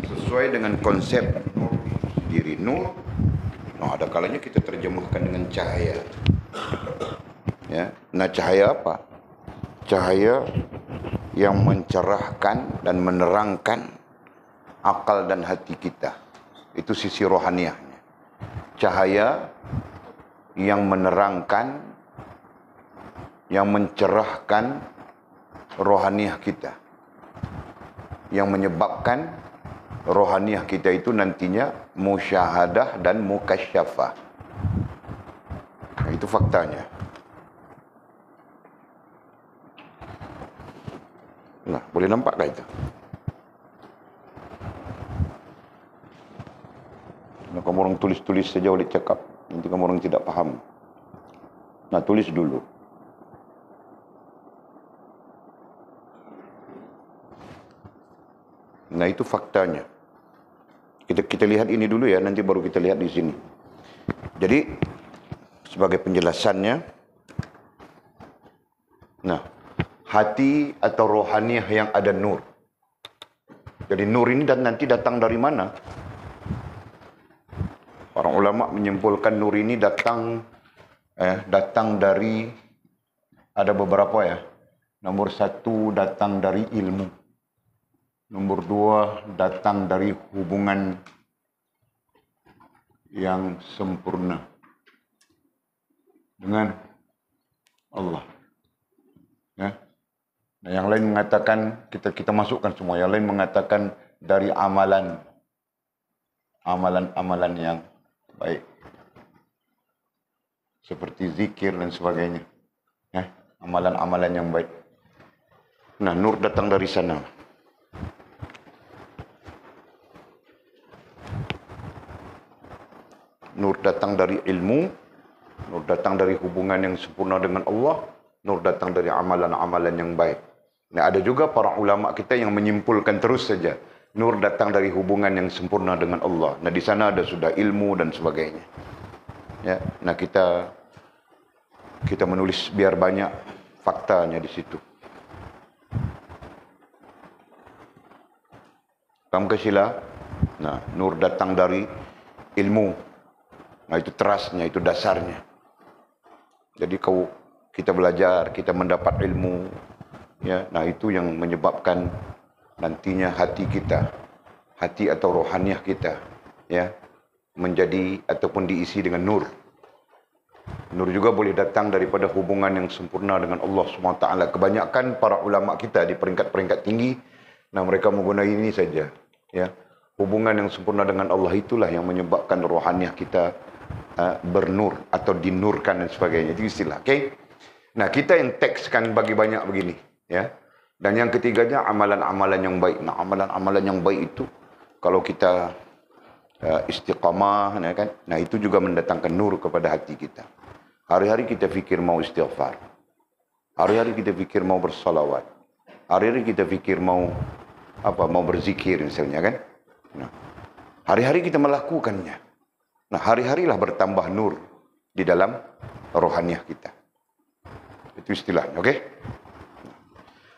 Sesuai dengan konsep nur sendiri. Nur, ada kalanya kita terjemahkan dengan cahaya. Ya, nah cahaya apa? Cahaya yang mencerahkan dan menerangkan akal dan hati kita. Itu sisi rohaniahnya. Cahaya yang menerangkan, yang mencerahkan rohaniah kita, yang menyebabkan rohaniah kita itu nantinya musyahadah dan mukasyafah. Nah, itu faktanya. Nah, boleh nampakkah itu? Nah, kamu orang tulis-tulis saja boleh cakap. Nanti kamu orang tidak paham. Nah, tulis dulu. Nah, itu faktanya. Kita lihat ini dulu ya, nanti baru kita lihat di sini. Jadi, sebagai penjelasannya, nah, hati atau rohaniah yang ada nur. Jadi nur ini nanti datang dari mana? Para ulama menyimpulkan nur ini datang dari, ada beberapa ya. Nomor 1 datang dari ilmu. Nomor 2 datang dari hubungan yang sempurna dengan Allah. Ya. Nah, yang lain mengatakan, kita masukkan semua. Yang lain mengatakan dari amalan yang baik. Seperti zikir dan sebagainya. Ya, amalan-amalan yang baik. Nah, nur datang dari sana. Nur datang dari ilmu, nur datang dari hubungan yang sempurna dengan Allah, nur datang dari amalan-amalan yang baik. Nah, ada juga para ulama kita yang menyimpulkan terus saja, nur datang dari hubungan yang sempurna dengan Allah. Nah, di sana ada sudah ilmu dan sebagainya. Ya, nah kita menulis biar banyak faktanya di situ. Paham ke sila? Nah, nur datang dari ilmu. Nah, itu terasnya, itu dasarnya. Jadi kita belajar, kita mendapat ilmu, ya. Nah, itu yang menyebabkan nantinya hati kita, hati atau rohaniah kita, ya, menjadi ataupun diisi dengan nur. Nur juga boleh datang daripada hubungan yang sempurna dengan Allah SWT. Kebanyakan para ulama kita di peringkat-peringkat tinggi, nah mereka menggunakan ini saja, ya. Hubungan yang sempurna dengan Allah itulah yang menyebabkan rohaniah kita bernur atau dinurkan dan sebagainya. Itu istilah. Okay? Nah, kita yang tekskan bagi banyak begini, ya. Dan yang ketiganya amalan-amalan yang baik. Nah, amalan-amalan yang baik itu kalau kita istiqamah, ya kan? Nah, itu juga mendatangkan nur kepada hati kita. Hari-hari kita fikir mau istighfar. Hari-hari kita fikir mau bersalawat. Hari-hari kita fikir mau berzikir misalnya, kan? Nah, hari-hari kita melakukannya. Nah, hari-harilah bertambah nur di dalam rohaniah kita. Itu istilahnya, oke?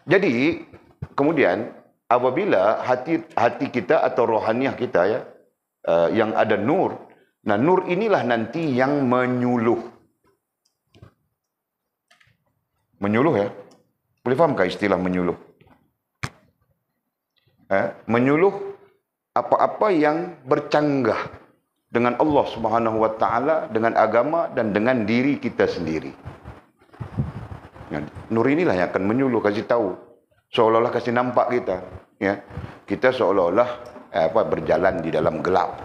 Jadi, kemudian apabila hati kita atau rohaniah kita, ya, yang ada nur, nah nur inilah nanti yang menyuluh. Menyuluh, ya? Boleh fahamkah istilah menyuluh? Menyuluh apa-apa yang bercanggah dengan Allah Subhanahu wa taala, dengan agama dan dengan diri kita sendiri. Ya, nur inilah yang akan menyuluh, kasih tahu, seolah-olah kasih nampak kita, ya. Kita seolah-olah berjalan di dalam gelap.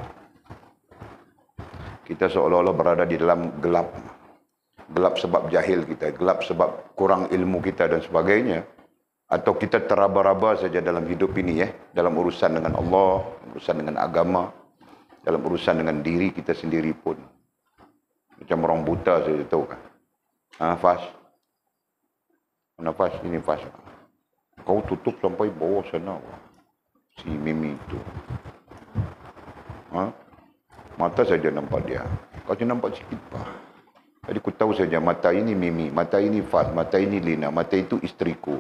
Kita seolah-olah berada di dalam gelap. Gelap sebab jahil kita, gelap sebab kurang ilmu kita dan sebagainya. Atau kita teraba-raba saja dalam hidup ini, ya, dalam urusan dengan Allah, urusan dengan agama, dalam urusan dengan diri kita sendiri pun. Macam orang buta saja, tahu kan? Fas. Mana Fas? Ini Fas. Kau tutup sampai bawah sana. Si Mimi itu. Mata saja nampak dia. Kau cuma nampak sikit, Pak. Jadi ku tahu saja mata ini Mimi, mata ini Fas, mata ini Lina, mata itu istriku.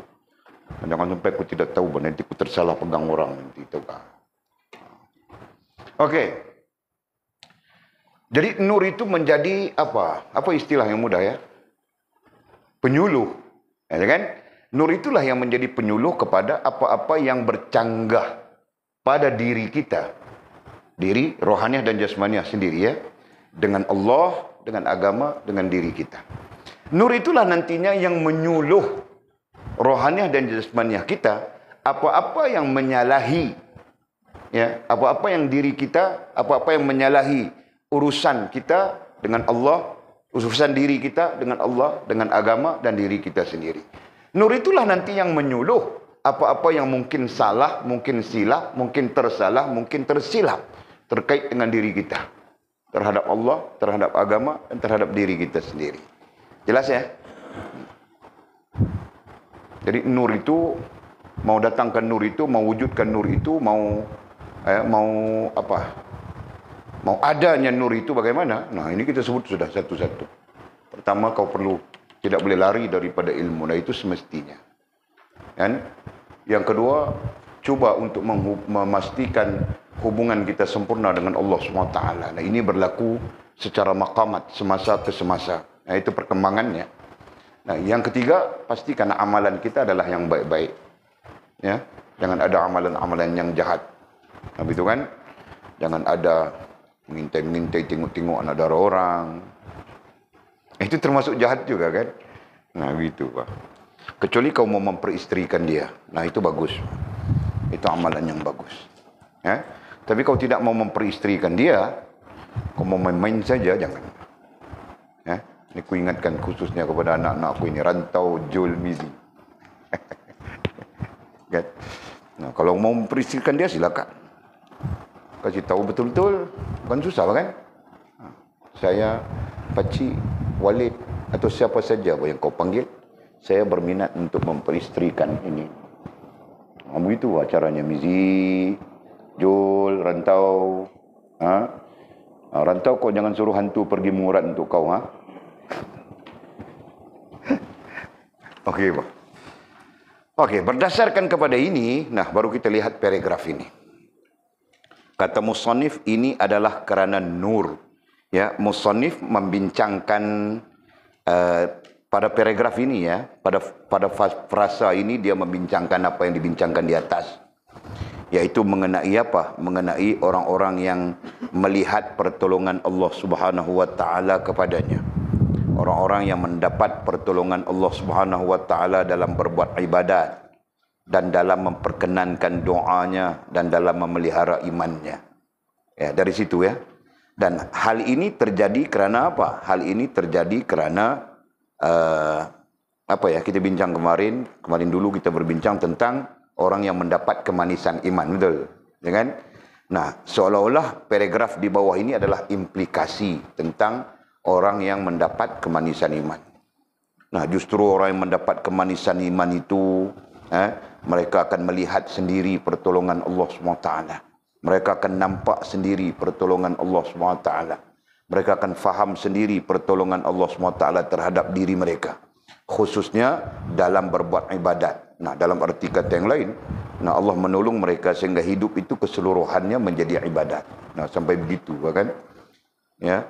Jangan sampai aku tidak tahu, nanti ku tersalah pegang orang nanti. tukar. Okey. Jadi nur itu menjadi apa? Apa istilah yang mudah ya? Penyuluh. Ya kan? Nur itulah yang menjadi penyuluh kepada apa-apa yang bercanggah pada diri kita. Diri rohaniah dan jasmaniah sendiri ya. Dengan Allah, dengan agama, dengan diri kita. Nur itulah nantinya yang menyuluh rohaniah dan jasmaniah kita. Apa-apa yang menyalahi, ya, apa-apa yang diri kita, apa-apa yang menyalahi urusan kita dengan Allah, urusan diri kita dengan Allah, dengan agama dan diri kita sendiri. Nur itulah nanti yang menyuluh apa-apa yang mungkin salah, mungkin silap, mungkin tersalah, mungkin tersilap terkait dengan diri kita. Terhadap Allah, terhadap agama, dan terhadap diri kita sendiri. Jelas ya? Jadi nur itu, mau datangkan nur itu, mau wujudkan nur itu, mau adanya nur itu bagaimana? Nah ini kita sebut sudah satu-satu. Pertama kau perlu, tidak boleh lari daripada ilmu. Nah itu semestinya. Kan? Yang kedua, coba untuk memastikan hubungan kita sempurna dengan Allah SWT. Nah ini berlaku secara maqamat, semasa ke semasa. Nah itu perkembangannya. Nah yang ketiga, pastikan amalan kita adalah yang baik-baik. Ya, jangan ada amalan-amalan yang jahat. Nah itu kan, jangan ada mengintai-mengintai, tengok-tengok anak darah orang. Itu termasuk jahat juga kan. Nah gitu Pak. Kecuali kau mau memperistrikan dia. Nah itu bagus. Itu amalan yang bagus. Ya. Tapi kau tidak mau memperistrikan dia, kau mau main-main saja, jangan. Ya. Ini ku ingatkan khususnya kepada anak-anakku ini, rantau Jul Mizi. Kan? Nah, kalau mau memperistrikan dia silakan. Kasih tahu betul-betul, bukan susah kan? Saya, Pakcik, Walid atau siapa saja yang kau panggil, saya berminat untuk memperistrikan ini. Nah, begitu acaranya Mizi, Jul, rantau. Rantau kau jangan suruh hantu pergi murad untuk kau. Okey, Pak. Okey, berdasarkan kepada ini, nah baru kita lihat paragraf ini. Kata musannif ini adalah kerana nur. Ya, musannif membincangkan pada paragraf ini ya, pada frasa ini dia membincangkan apa yang dibincangkan di atas. Yaitu mengenai apa? Mengenai orang-orang yang melihat pertolongan Allah Subhanahu wa taala kepadanya. Orang-orang yang mendapat pertolongan Allah Subhanahu wa taala dalam berbuat ibadat dan dalam memperkenankan doanya dan dalam memelihara imannya. Ya, dari situ ya. Dan hal ini terjadi kerana apa? Hal ini terjadi kerana kita bincang kemarin dulu kita berbincang tentang orang yang mendapat kemanisan iman, betul? Ya kan? Nah, seolah-olah paragraf di bawah ini adalah implikasi tentang orang yang mendapat kemanisan iman. Nah, justru orang yang mendapat kemanisan iman itu, mereka akan melihat sendiri pertolongan Allah SWT. Mereka akan nampak sendiri pertolongan Allah SWT. Mereka akan faham sendiri pertolongan Allah SWT terhadap diri mereka. Khususnya dalam berbuat ibadat. Nah, dalam arti kata yang lain, nah Allah menolong mereka sehingga hidup itu keseluruhannya menjadi ibadat. Nah, sampai begitu, kan? Ya.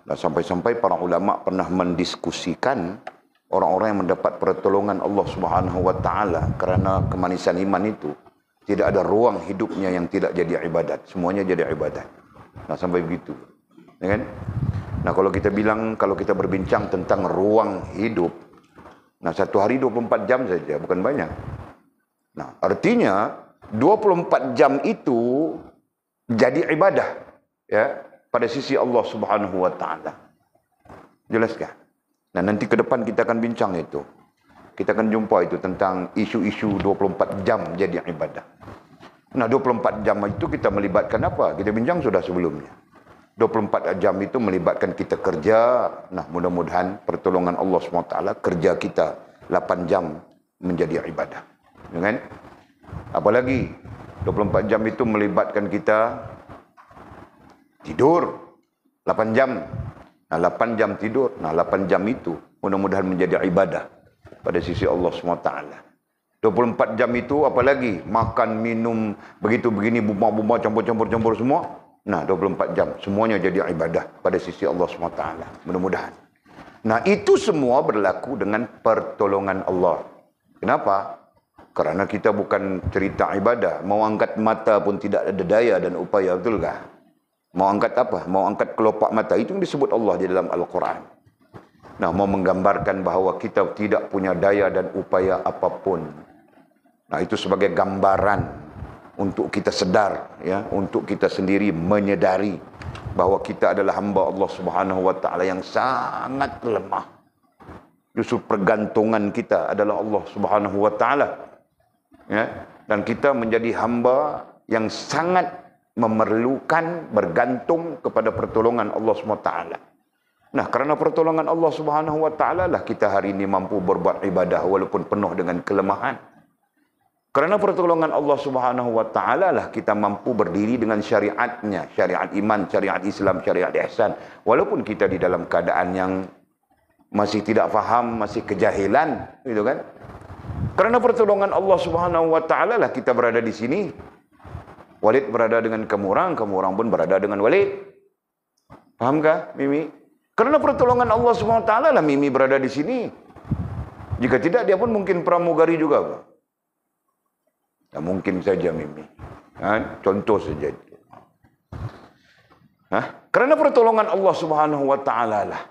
Nah, sampai-sampai para ulama pernah mendiskusikan orang-orang yang mendapat pertolongan Allah Subhanahu wa taala kerana kemanisan iman itu, tidak ada ruang hidupnya yang tidak jadi ibadat. Semuanya jadi ibadat. Nah, sampai begitu. Ya kan? Nah, kalau kita berbincang tentang ruang hidup, nah, satu hari 24 jam saja, bukan banyak. Nah, artinya 24 jam itu jadi ibadah ya pada sisi Allah Subhanahu wa taala. Jelaskah? Nah, nanti ke depan kita akan bincang itu. Kita akan jumpa itu tentang isu-isu 24 jam jadi ibadah. Nah, 24 jam itu kita melibatkan apa? Kita bincang sudah sebelumnya. 24 jam itu melibatkan kita kerja. Nah, mudah-mudahan pertolongan Allah SWT, kerja kita 8 jam menjadi ibadah. Ya kan? Apalagi 24 jam itu melibatkan kita tidur 8 jam. Nah, 8 jam tidur. Nah, 8 jam itu mudah-mudahan menjadi ibadah pada sisi Allah SWT. 24 jam itu apalagi makan, minum, begitu begini, bumah-bumah, campur-campur semua. Nah, 24 jam semuanya jadi ibadah pada sisi Allah SWT. Mudah-mudahan. Nah, itu semua berlaku dengan pertolongan Allah. Kenapa? Karena kita bukan cerita ibadah. Mau angkat mata pun tidak ada daya dan upaya, betulkah? Mau angkat apa? Mau angkat kelopak mata. Itu yang disebut Allah di dalam Al-Quran. Nah, mau menggambarkan bahawa kita tidak punya daya dan upaya apapun. Nah, itu sebagai gambaran untuk kita sedar, ya, untuk kita sendiri menyedari bahawa kita adalah hamba Allah Subhanahu wa taala yang sangat lemah. Justru pergantungan kita adalah Allah Subhanahu wa taala. Ya, dan kita menjadi hamba yang sangat memerlukan bergantung kepada pertolongan Allah Subhanahu wa taala. Nah, kerana pertolongan Allah Subhanahu wa taala lah kita hari ini mampu berbuat ibadah walaupun penuh dengan kelemahan. Kerana pertolongan Allah Subhanahu wa taala lah kita mampu berdiri dengan syariatnya, syariat iman, syariat Islam, syariat ihsan, walaupun kita di dalam keadaan yang masih tidak faham, masih kejahilan, gitu kan? Kerana pertolongan Allah Subhanahu wa taala lah kita berada di sini. Walid berada dengan kamu orang pun berada dengan Walid. Fahamkah, Mimi? Kerana pertolongan Allah Subhanahu wa taala lah Mimi berada di sini. Jika tidak, dia pun mungkin pramugari juga. Ya, mungkin saja Mimi. Contoh saja. Kerana pertolongan Allah Subhanahu wa taala lah,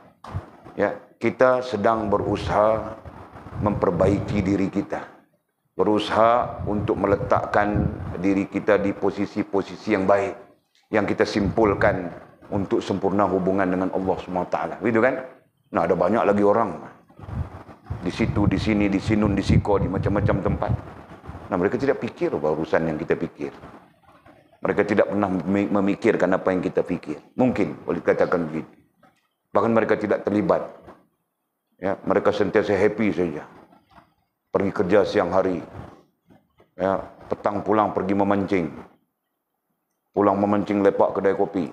ya, kita sedang berusaha memperbaiki diri kita. Berusaha untuk meletakkan diri kita di posisi-posisi yang baik, yang kita simpulkan untuk sempurna hubungan dengan Allah Subhanahu wa taala. Begitu kan? Nah, ada banyak lagi orang di situ, di sini, di Sinun, di Siko, di macam-macam tempat. Nah, mereka tidak fikir urusan yang kita fikir. Mereka tidak pernah memikirkan apa yang kita fikir. Mungkin boleh katakan begitu. Bahkan mereka tidak terlibat. Ya, mereka sentiasa happy saja. Pergi kerja siang hari. Ya, petang pulang pergi memancing. Pulang memancing, lepak kedai kopi.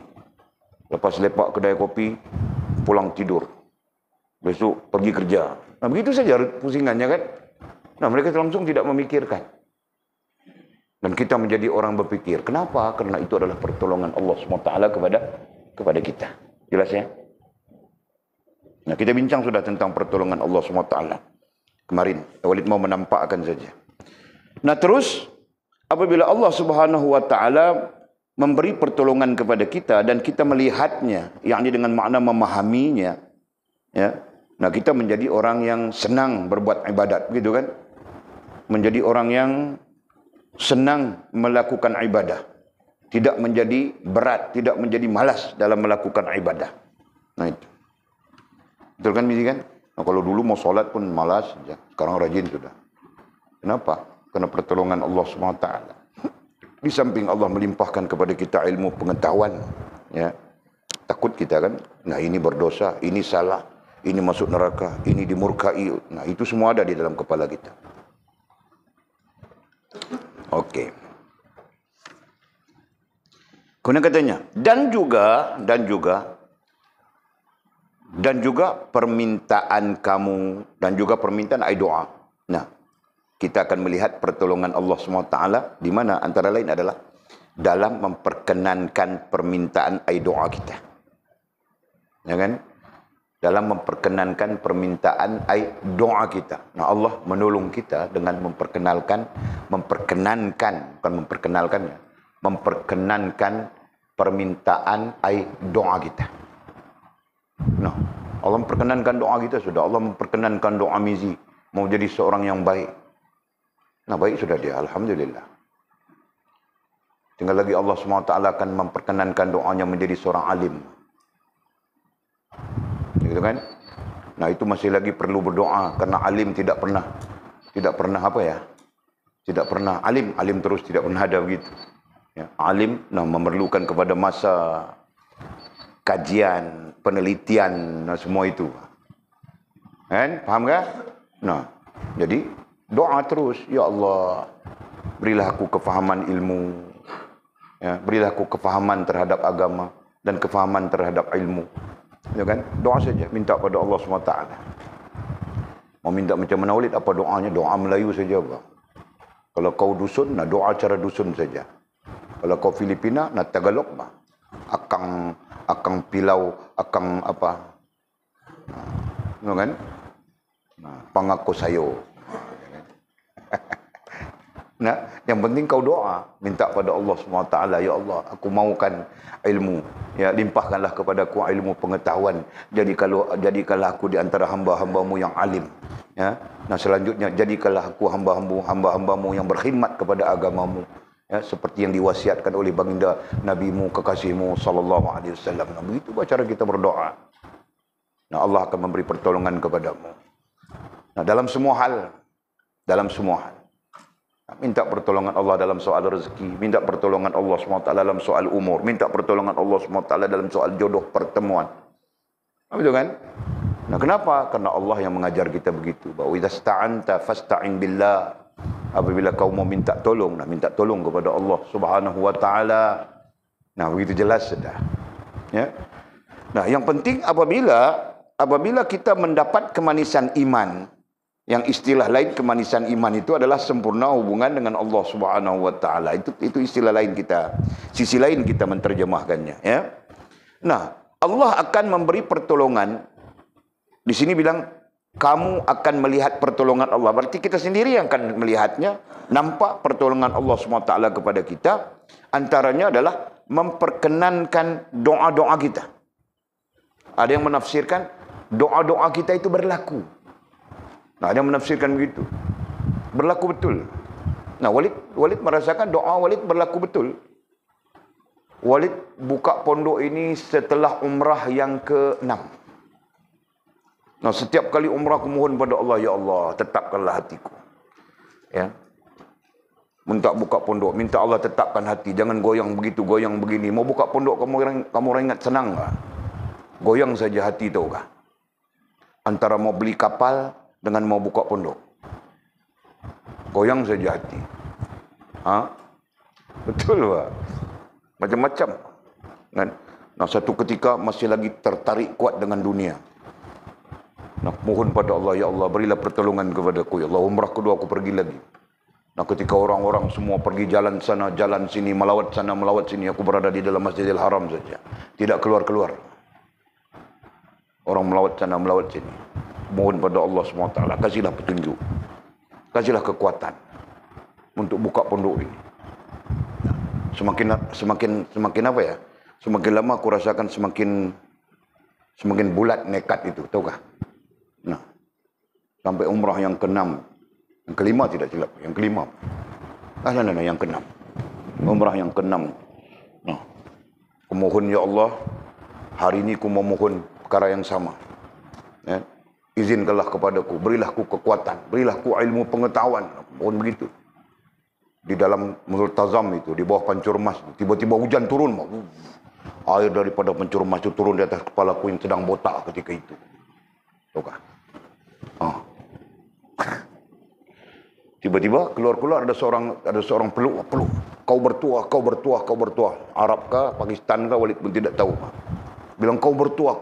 Lepas lepak kedai kopi, pulang tidur. Besok pergi kerja. Nah, begitu saja pusingannya kan. Nah, mereka langsung tidak memikirkan. Dan kita menjadi orang berpikir. Kenapa? Karena itu adalah pertolongan Allah SWT kepada kita. Jelas ya? Nah, kita bincang sudah tentang pertolongan Allah SWT. Kemarin, Walid mau menampakkan saja. Nah, terus, apabila Allah Subhanahu wa taala memberi pertolongan kepada kita dan kita melihatnya, yakni dengan makna memahaminya, ya. Nah, kita menjadi orang yang senang berbuat ibadat, begitu kan? Menjadi orang yang senang melakukan ibadah. Tidak menjadi berat, tidak menjadi malas dalam melakukan ibadah. Nah, itu. Betul kan, Misi kan? Nah, kalau dulu mau sholat pun malas, sekarang rajin sudah. Kenapa? Karena pertolongan Allah SWT. Di samping Allah melimpahkan kepada kita ilmu pengetahuan, ya, takut kita kan, nah ini berdosa, ini salah, ini masuk neraka, ini dimurkai. Nah, itu semua ada di dalam kepala kita. Okey. Kemudian katanya, dan juga permintaan kamu, dan juga permintaan ai doa. Nah, kita akan melihat pertolongan Allah SWT di mana antara lain adalah dalam memperkenankan permintaan ai doa kita. Ya kan? Dalam memperkenankan permintaan ai doa kita. Nah, Allah menolong kita dengan memperkenankan permintaan ai doa kita. Nah, Allah memperkenankan doa kita sudah. Allah memperkenankan doa Mizi mau jadi seorang yang baik. Nah, baik sudah dia, alhamdulillah. Tinggal lagi Allah SWT akan memperkenankan doanya menjadi seorang alim. Gitu kan? Nah, itu masih lagi perlu berdoa karena alim tidak pernah apa ya? Tidak pernah alim terus tidak pernah ada begitu. Ya, alim memerlukan kepada masa kajian, penelitian, semua itu. Kan? Faham tak? Nah, jadi doa terus, ya Allah, berilah aku kefahaman ilmu. Ya, berilah aku kefahaman terhadap agama dan kefahaman terhadap ilmu. Ya kan? Doa saja, minta pada Allah SWT. Mau minta macam mana Walid, apa doanya? Doa Melayu saja, Pak. Kalau kau dusun, nah doa cara dusun saja. Kalau kau Filipina, nah Tagalog mah. Akang pilau, akang apa? Nah, kan? Nah, pangako sayo. Nah, yang penting kau doa, minta pada Allah SWT, ya Allah, aku maukan ilmu, ya limpahkanlah kepadaku ilmu pengetahuan. Jadikanlah aku di antara hamba-hambamu yang alim, ya. Nah, selanjutnya jadikanlah aku hamba-hambamu yang berkhidmat kepada agamamu, ya, seperti yang diwasiatkan oleh baginda nabimu kekasihmu sallallahu alaihi wasallam. Nah, begitu cara kita berdoa. Nah, Allah akan memberi pertolongan kepadamu. Nah, dalam semua hal. Minta pertolongan Allah dalam soal rezeki, minta pertolongan Allah SWT dalam soal umur, minta pertolongan Allah SWT dalam soal jodoh pertemuan. Betul kan? Nah, kenapa? Karena Allah yang mengajar kita begitu. Bahwa idza sta'anta fasta'in billah. Apabila kau mau minta tolong, nah minta tolong kepada Allah Subhanahu wa taala. Nah, begitu jelas sudah. Ya. Nah, yang penting apabila kita mendapat kemanisan iman, yang istilah lain kemanisan iman itu adalah sempurna hubungan dengan Allah Subhanahu wa taala. Itu istilah lain kita. Sisi lain kita menerjemahkannya, ya. Nah, Allah akan memberi pertolongan. Di sini bilang kamu akan melihat pertolongan Allah. Berarti kita sendiri yang akan melihatnya, nampak pertolongan Allah SWT kepada kita. Antaranya adalah memperkenankan doa-doa kita. Ada yang menafsirkan doa-doa kita itu berlaku. Nah, ada yang menafsirkan begitu. Berlaku betul. Nah, Walid merasakan doa Walid berlaku betul. Walid buka pondok ini setelah umrah yang ke-6. Nah, setiap kali umrah aku mohon pada Allah, ya Allah, tetapkanlah hatiku. Ya. Minta buka pondok, minta Allah tetapkan hati, jangan goyang begitu, goyang begini. Mau buka pondok kamu ingat senang enggak? Goyang saja hati, tahu kah? Antara mau beli kapal dengan mau buka pondok. Goyang saja hati. Betul Pak. Macam-macam. Nah, satu ketika masih lagi tertarik kuat dengan dunia. Nah, mohon pada Allah, ya Allah, berilah pertolongan kepadaku. Ya Allah, umrah kedua aku pergi lagi. Nah, ketika orang-orang semua pergi jalan sana, jalan sini, melawat sana, melawat sini, aku berada di dalam Masjidil Haram saja. Tidak keluar-keluar. Orang melawat sana, melawat sini. Mohon pada Allah SWT, kasihlah petunjuk. Kasihlah kekuatan untuk buka pondok ini. Semakin apa ya? Semakin lama aku rasakan semakin bulat nekat itu, tahu kah? Nah, sampai umrah yang ke-6, yang ke-5 tidak silap, yang ke-5. Yang ke-6. Umrah yang ke-6. Nah, kumohon ya Allah, hari ini ku memohon perkara yang sama. Ya. Izinkanlah kepadaku, berilah ku kekuatan, berilah ku ilmu pengetahuan. Mohon begitu. Di dalam Multazam itu, di bawah Pancur Mas, tiba-tiba hujan turun. Air daripada Pancur Mas itu turun di atas kepalaku yang sedang botak ketika itu. Tahu kah? Tiba-tiba keluar ada seorang peluk. Kau bertuah. Arab kah, Pakistan kah, Walid pun tidak tahu. Bilang kau bertuah.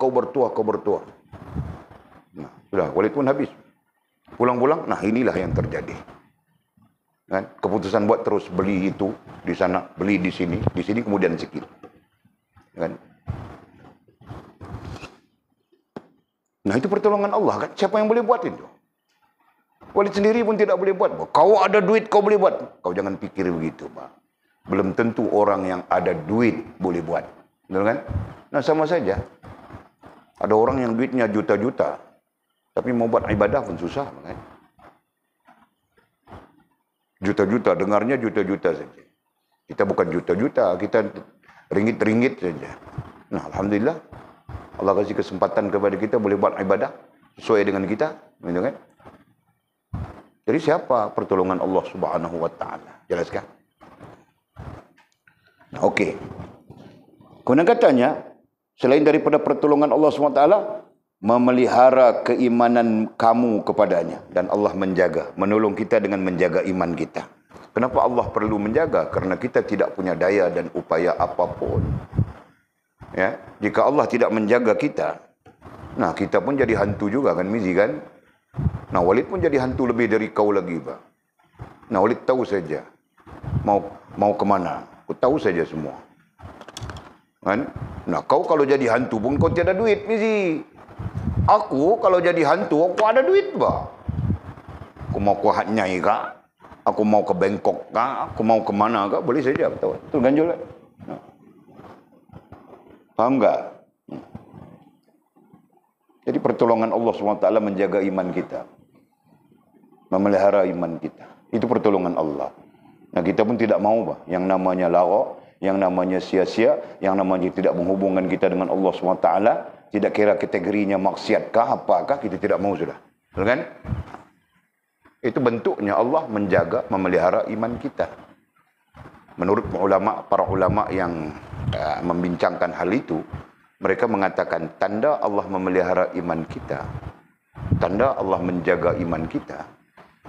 Nah, sudah, Walid pun habis. Pulang-pulang, nah inilah yang terjadi. Kan? Keputusan buat terus beli itu di sana, beli di sini kemudian sikit. Kan? Nah, itu pertolongan Allah kan. Siapa yang boleh buat itu? Walid sendiri pun tidak boleh buat. Kau ada duit, kau boleh buat. Kau jangan pikir begitu, Pak. Belum tentu orang yang ada duit boleh buat. Betul kan? Nah, sama saja. Ada orang yang duitnya juta-juta, tapi mau buat ibadah pun susah. Kan? Juta-juta, dengarnya juta-juta saja. Kita bukan juta-juta, kita ringgit-ringgit saja. Nah, Alhamdulillah, Allah kasih kesempatan kepada kita boleh buat ibadah sesuai dengan kita. Betul kan? Jadi siapa pertolongan Allah Subhanahu wa taala? Jelaskan. Nah, okey. Kemudian katanya, selain daripada pertolongan Allah Subhanahu wa taala, memelihara keimanan kamu kepadanya, dan Allah menjaga, menolong kita dengan menjaga iman kita. Kenapa Allah perlu menjaga? Karena kita tidak punya daya dan upaya apapun. Ya, jika Allah tidak menjaga kita, nah kita pun jadi hantu juga kan, Mizi kan? Nah, Walid pun jadi hantu lebih dari kau lagi, Pak. Nah, Walid tahu saja mau kemana. Aku tahu saja semua. Kan? Nah, kau kalau jadi hantu pun kau tiada duit, misi. Aku kalau jadi hantu, aku ada duit, bah. Aku mau ke Hatnyai kah? Aku mau ke Bangkok kah? Aku mau ke mana kah? Boleh saja, betul. Itu ganjol kan? Nah. Faham tak? Jadi pertolongan Allah SWT menjaga iman kita. Memelihara iman kita. Itu pertolongan Allah. Nah, kita pun tidak mau, bah, yang namanya lara, yang namanya sia-sia, yang namanya tidak menghubungkan kita dengan Allah SWT, tidak kira kategorinya maksiatkah, apakah, kita tidak mau sudah. Betul kan? Itu bentuknya Allah menjaga, memelihara iman kita. Menurut para ulama yang membincangkan hal itu, mereka mengatakan tanda Allah memelihara iman kita, tanda Allah menjaga iman kita,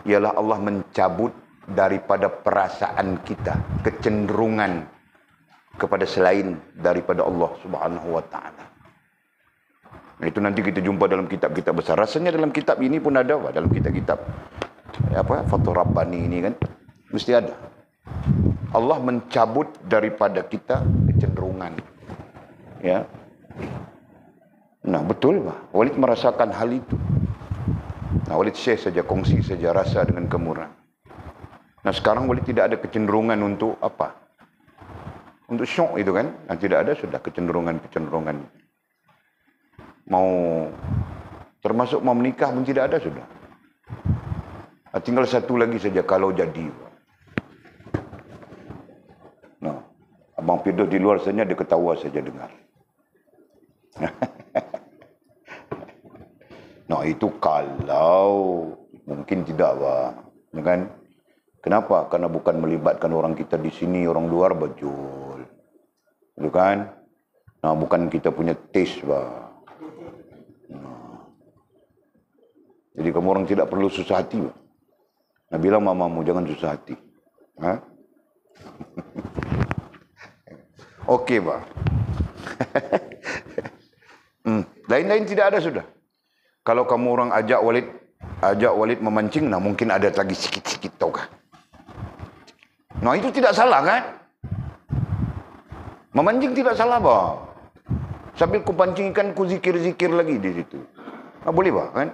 ialah Allah mencabut daripada perasaan kita kecenderungan kepada selain daripada Allah Subhanahu wa taala. Itu nanti kita jumpa dalam kitab-kitab besar. Rasanya dalam kitab ini pun ada, dalam kitab-kitab Fathur Rabbani ini kan mesti ada. Allah mencabut daripada kita kecenderungan. Ya. Nah, betul, Pak. Walid merasakan hal itu. Nah, Walid share saja, kongsi saja rasa dengan kemurahan. Nah, sekarang Walid tidak ada kecenderungan untuk apa? Untuk syok itu kan? Nah, tidak ada sudah kecenderungan-kecenderungan. Termasuk mau menikah pun tidak ada sudah. Nah, tinggal satu lagi saja kalau jadi. Nah, Abang Firdaus di luar sana dia ketawa saja dengar. Nah, itu kalau mungkin tidak, Pak. Kan? Kenapa? Karena bukan melibatkan orang kita di sini, orang luar bajul. Itu kan? Nah, bukan kita punya taste, Pak. Nah. Jadi kamu orang tidak perlu susah hati, Pak. Nah, bilang mamamu jangan susah hati. Hah? Okey, Pak. Lain-lain tidak ada sudah. Kalau kamu orang ajak Walid memancing, nah mungkin ada lagi sikit-sikit, tahukah? Nah, itu tidak salah kan? Memancing tidak salah, Pak. Sambil ku pancing ikan, ku zikir-zikir lagi di situ. Nah, boleh, Pak, kan?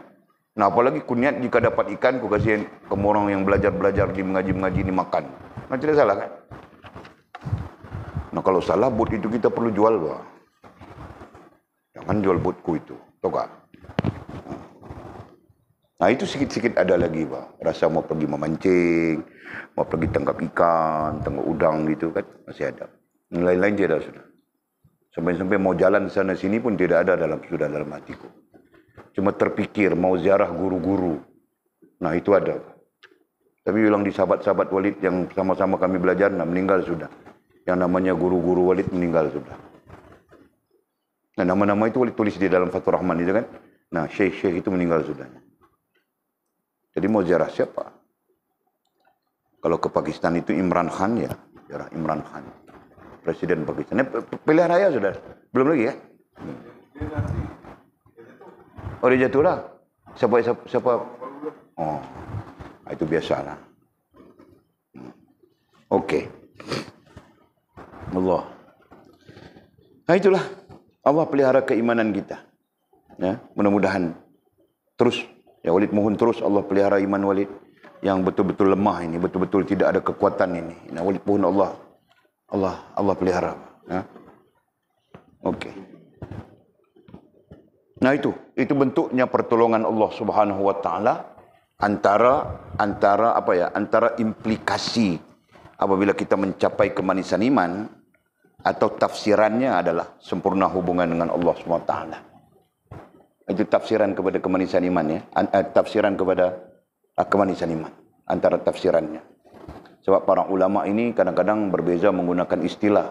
Nah, apalagi ku niat jika dapat ikan, ku kasih kamu orang yang belajar-belajar di mengaji-mengaji ini makan. Nah, tidak salah kan? Nah, kalau salah, bot itu kita perlu jual, Pak. Jangan jual botku itu, tahukah? Nah, itu sikit-sikit ada lagi, Pak. Rasa mau pergi memancing, mau pergi tangkap ikan, tangkap udang gitu kan, masih ada. Yang lain-lain tidak sudah. Sampai-sampai mau jalan sana sini pun tidak ada sudah dalam hatiku. Cuma terpikir mau ziarah guru-guru. Nah, itu ada. Tapi bilang di sahabat-sahabat Walid yang sama-sama kami belajar, nah meninggal sudah. Yang namanya guru-guru Walid meninggal sudah. Nah, nama-nama itu Walid tulis di dalam Fathur Rahman itu kan. Nah, syekh-syekh itu meninggal sudah. Jadi mau ziarah siapa? Kalau ke Pakistan itu Imran Khan ya, ziarah Imran Khan, Presiden Pakistan. Pilihan raya sudah, belum lagi ya? Oh, dia jatuh lah. Siapa? Oh, itu biasalah. Okey. Allah. Nah, itulah Allah pelihara keimanan kita. Ya, mudah-mudahan terus. Ya, Walid mohon terus Allah pelihara iman Walid yang betul-betul lemah ini, betul-betul tidak ada kekuatan ini. Nah, Walid mohon Allah pelihara. Ya. Okey. Nah, itu bentuknya pertolongan Allah Subhanahu wa taala antara implikasi apabila kita mencapai kemanisan iman atau tafsirannya adalah sempurna hubungan dengan Allah Subhanahu wa taala. Itu tafsiran kepada kemanisan iman ya. Tafsiran kepada kemanisan iman. Antara tafsirannya. Sebab para ulama ini kadang-kadang berbeza menggunakan istilah.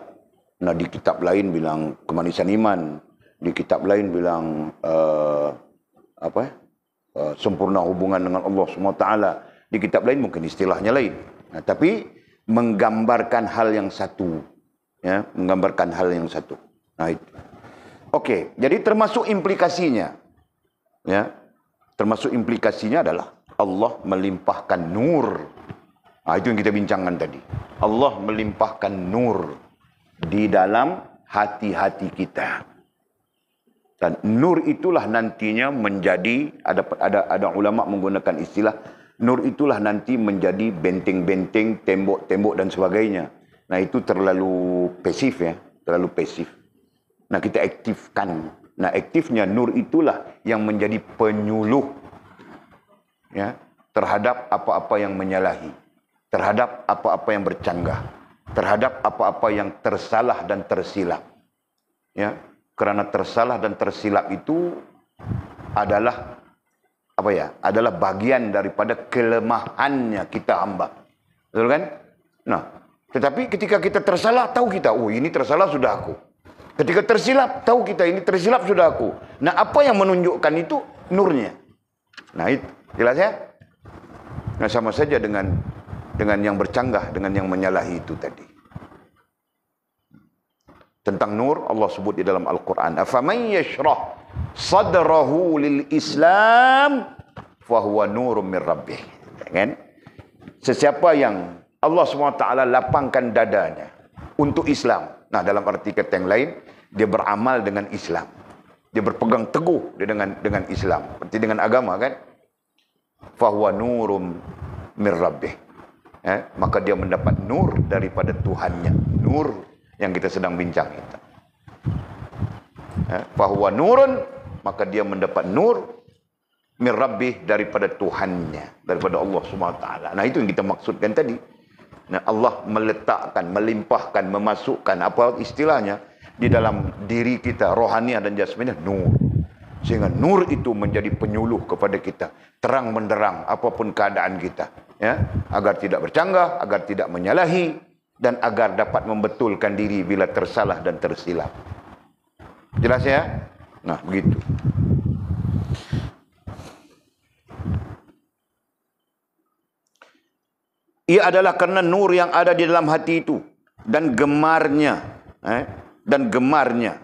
Nah, di kitab lain bilang kemanisan iman. Di kitab lain bilang sempurna hubungan dengan Allah SWT. Di kitab lain mungkin istilahnya lain. Nah, tapi menggambarkan hal yang satu. Ya, menggambarkan hal yang satu. Nah, itu. Okey, jadi termasuk implikasinya. Ya. Termasuk implikasinya adalah Allah melimpahkan nur Itu yang kita bincangkan tadi. Allah melimpahkan nur di dalam hati-hati kita. Dan nur itulah nantinya menjadi, ada ulama menggunakan istilah, nur itulah nanti menjadi benteng-benteng, tembok-tembok dan sebagainya. Nah itu terlalu pasif ya, terlalu pasif. Nah kita aktifkan. Nah aktifnya nur itulah yang menjadi penyuluh ya, terhadap apa-apa yang menyalahi, terhadap apa-apa yang bercanggah, terhadap apa-apa yang tersalah dan tersilap. Ya, karena tersalah dan tersilap itu adalah apa ya? Adalah bagian daripada kelemahannya kita hamba. Betul kan? Nah, tetapi ketika kita tersalah, tahu kita, oh ini tersalah sudah aku. Ketika tersilap, tahu kita ini tersilap sudah aku. Nah, apa yang menunjukkan itu? Nurnya. Nah, itu jelas ya? Nah, sama saja dengan yang bercanggah, dengan yang menyalahi itu tadi. Tentang nur, Allah sebut di dalam Al-Quran. Afaman yashrah sadrahu lil Islam fahuwa nurum min rabbih. Kan? Sesiapa yang Allah SWT lapangkan dadanya untuk Islam. Nah, dalam arti kata yang lain, dia beramal dengan Islam. Dia berpegang teguh dengan Islam. Berarti dengan agama kan? Fahuwa nurum min rabbih. Maka dia mendapat nur daripada Tuhannya. Nur yang kita sedang bincang itu. Fahuwa nurun, maka dia mendapat nur min rabbih daripada Tuhannya, daripada Allah SWT. Nah itu yang kita maksudkan tadi. Nah, Allah meletakkan, melimpahkan, memasukkan apa istilahnya di dalam diri kita, rohaniah dan jasmaniah, nur. Sehingga nur itu menjadi penyuluh kepada kita, terang menderang apapun keadaan kita, ya, agar tidak bercanggah, agar tidak menyalahi, dan agar dapat membetulkan diri bila tersalah dan tersilap. Jelas ya? Nah, begitu. Ia adalah kerana nur yang ada di dalam hati itu dan gemarnya, dan gemarnya.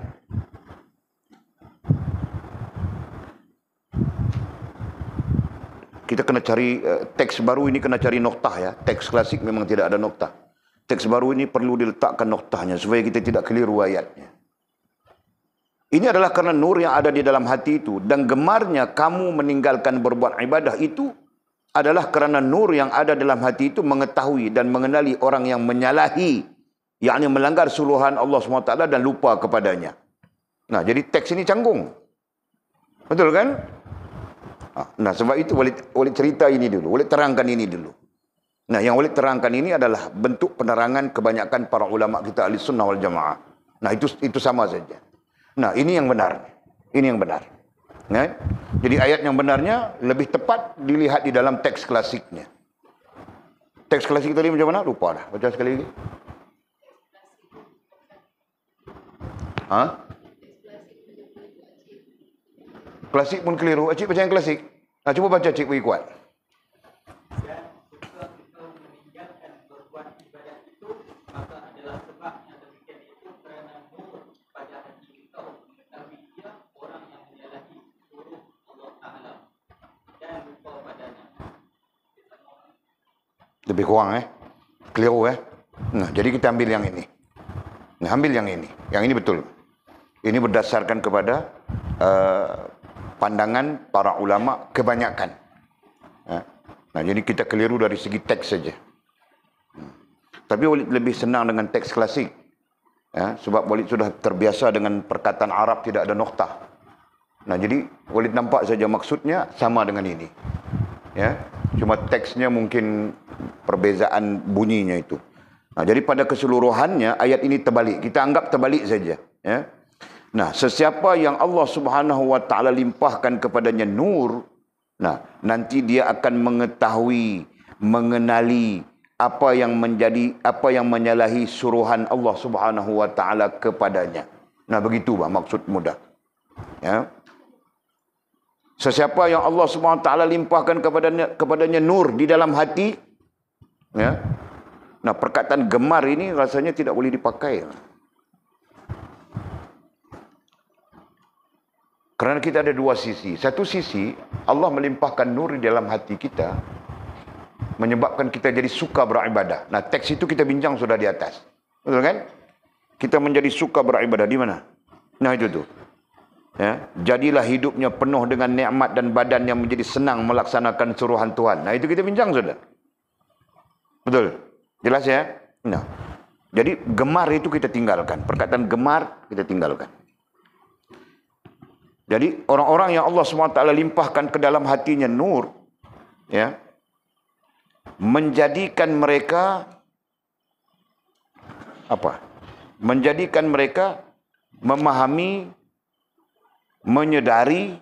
Kita kena cari teks baru ini, kena cari noktah ya. Teks klasik memang tidak ada noktah. Teks baru ini perlu diletakkan noktahnya supaya kita tidak keliru ayatnya. Ini adalah kerana nur yang ada di dalam hati itu dan gemarnya kamu meninggalkan berbuat ibadah itu adalah kerana nur yang ada dalam hati itu mengetahui dan mengenali orang yang menyalahi, yakni melanggar suruhan Allah SWT dan lupa kepadanya. Nah, jadi teks ini canggung. Betul kan? Nah, sebab itu boleh cerita ini dulu, boleh terangkan ini dulu. Nah, yang boleh terangkan ini adalah bentuk penerangan kebanyakan para ulama kita ahli sunnah wal jamaah. Nah, itu sama saja. Nah, ini yang benar. Ini yang benar. Nah, jadi ayat yang benarnya lebih tepat dilihat di dalam teks klasiknya. Teks klasik tadi macam mana? Lupa dah. Baca sekali lagi. Klasik pun keliru. Cik baca yang klasik. Nah, cuba baca Cik bagi kuat. Lebih kurang keliru Nah, jadi kita ambil yang ini. Nah, ambil yang ini. Yang ini betul. Ini berdasarkan kepada pandangan para ulama kebanyakan. Nah, jadi kita keliru dari segi teks saja. Tapi Walid lebih senang dengan teks klasik. Sebab Walid sudah terbiasa dengan perkataan Arab tidak ada noktah. Nah, jadi Walid nampak saja maksudnya sama dengan ini. Ya, cuma teksnya mungkin perbezaan bunyinya itu. Nah, jadi pada keseluruhannya ayat ini terbalik. Kita anggap terbalik saja. Ya. Nah, sesiapa yang Allah Subhanahu Wa Taala limpahkan kepadanya nur, nah nanti dia akan mengetahui, mengenali apa yang menyalahi suruhan Allah Subhanahu Wa Taala kepadanya. Nah, begitu maksud mudah. Ya. Sesiapa yang Allah SWT limpahkan kepadanya nur di dalam hati, ya. Nah, perkataan gemar ini rasanya tidak boleh dipakai. Kerana kita ada dua sisi. Satu sisi, Allah melimpahkan nur di dalam hati kita. menyebabkan kita jadi suka beribadah. Nah, teks itu kita bincang sudah di atas. Betul kan? Kita menjadi suka beribadah di mana? Nah, itu tuh. Ya, jadilah hidupnya penuh dengan nikmat dan badan yang menjadi senang melaksanakan suruhan Tuhan. Nah, itu kita bincang sudah. Betul? Jelas ya? Nah, jadi gemar itu kita tinggalkan. Perkataan gemar kita tinggalkan. Jadi orang-orang yang Allah SWT limpahkan ke dalam hatinya nur, ya, menjadikan mereka apa? Menjadikan mereka memahami, menyedari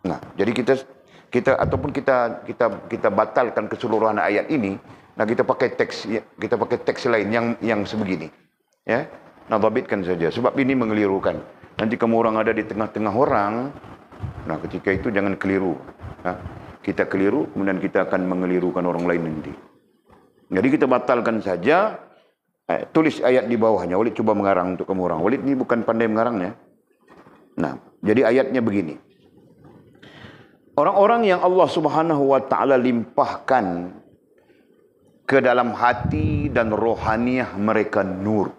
nah, jadi kita ataupun kita batalkan keseluruhan ayat ini. Nah, kita pakai teks lain yang sebegini. Ya. Nah, dhabitkan saja sebab ini mengelirukan. Nanti kamu orang ada di tengah-tengah orang. Nah, ketika itu jangan keliru. Nah, kita keliru kemudian kita akan mengelirukan orang lain nanti. Jadi kita batalkan saja. Tulis ayat di bawahnya. Walid coba mengarang untuk kamu orang. Walid ini bukan pandai mengarangnya. Nah, jadi ayatnya begini. Orang-orang yang Allah Subhanahu wa taala limpahkan ke dalam hati dan rohaniah mereka nur.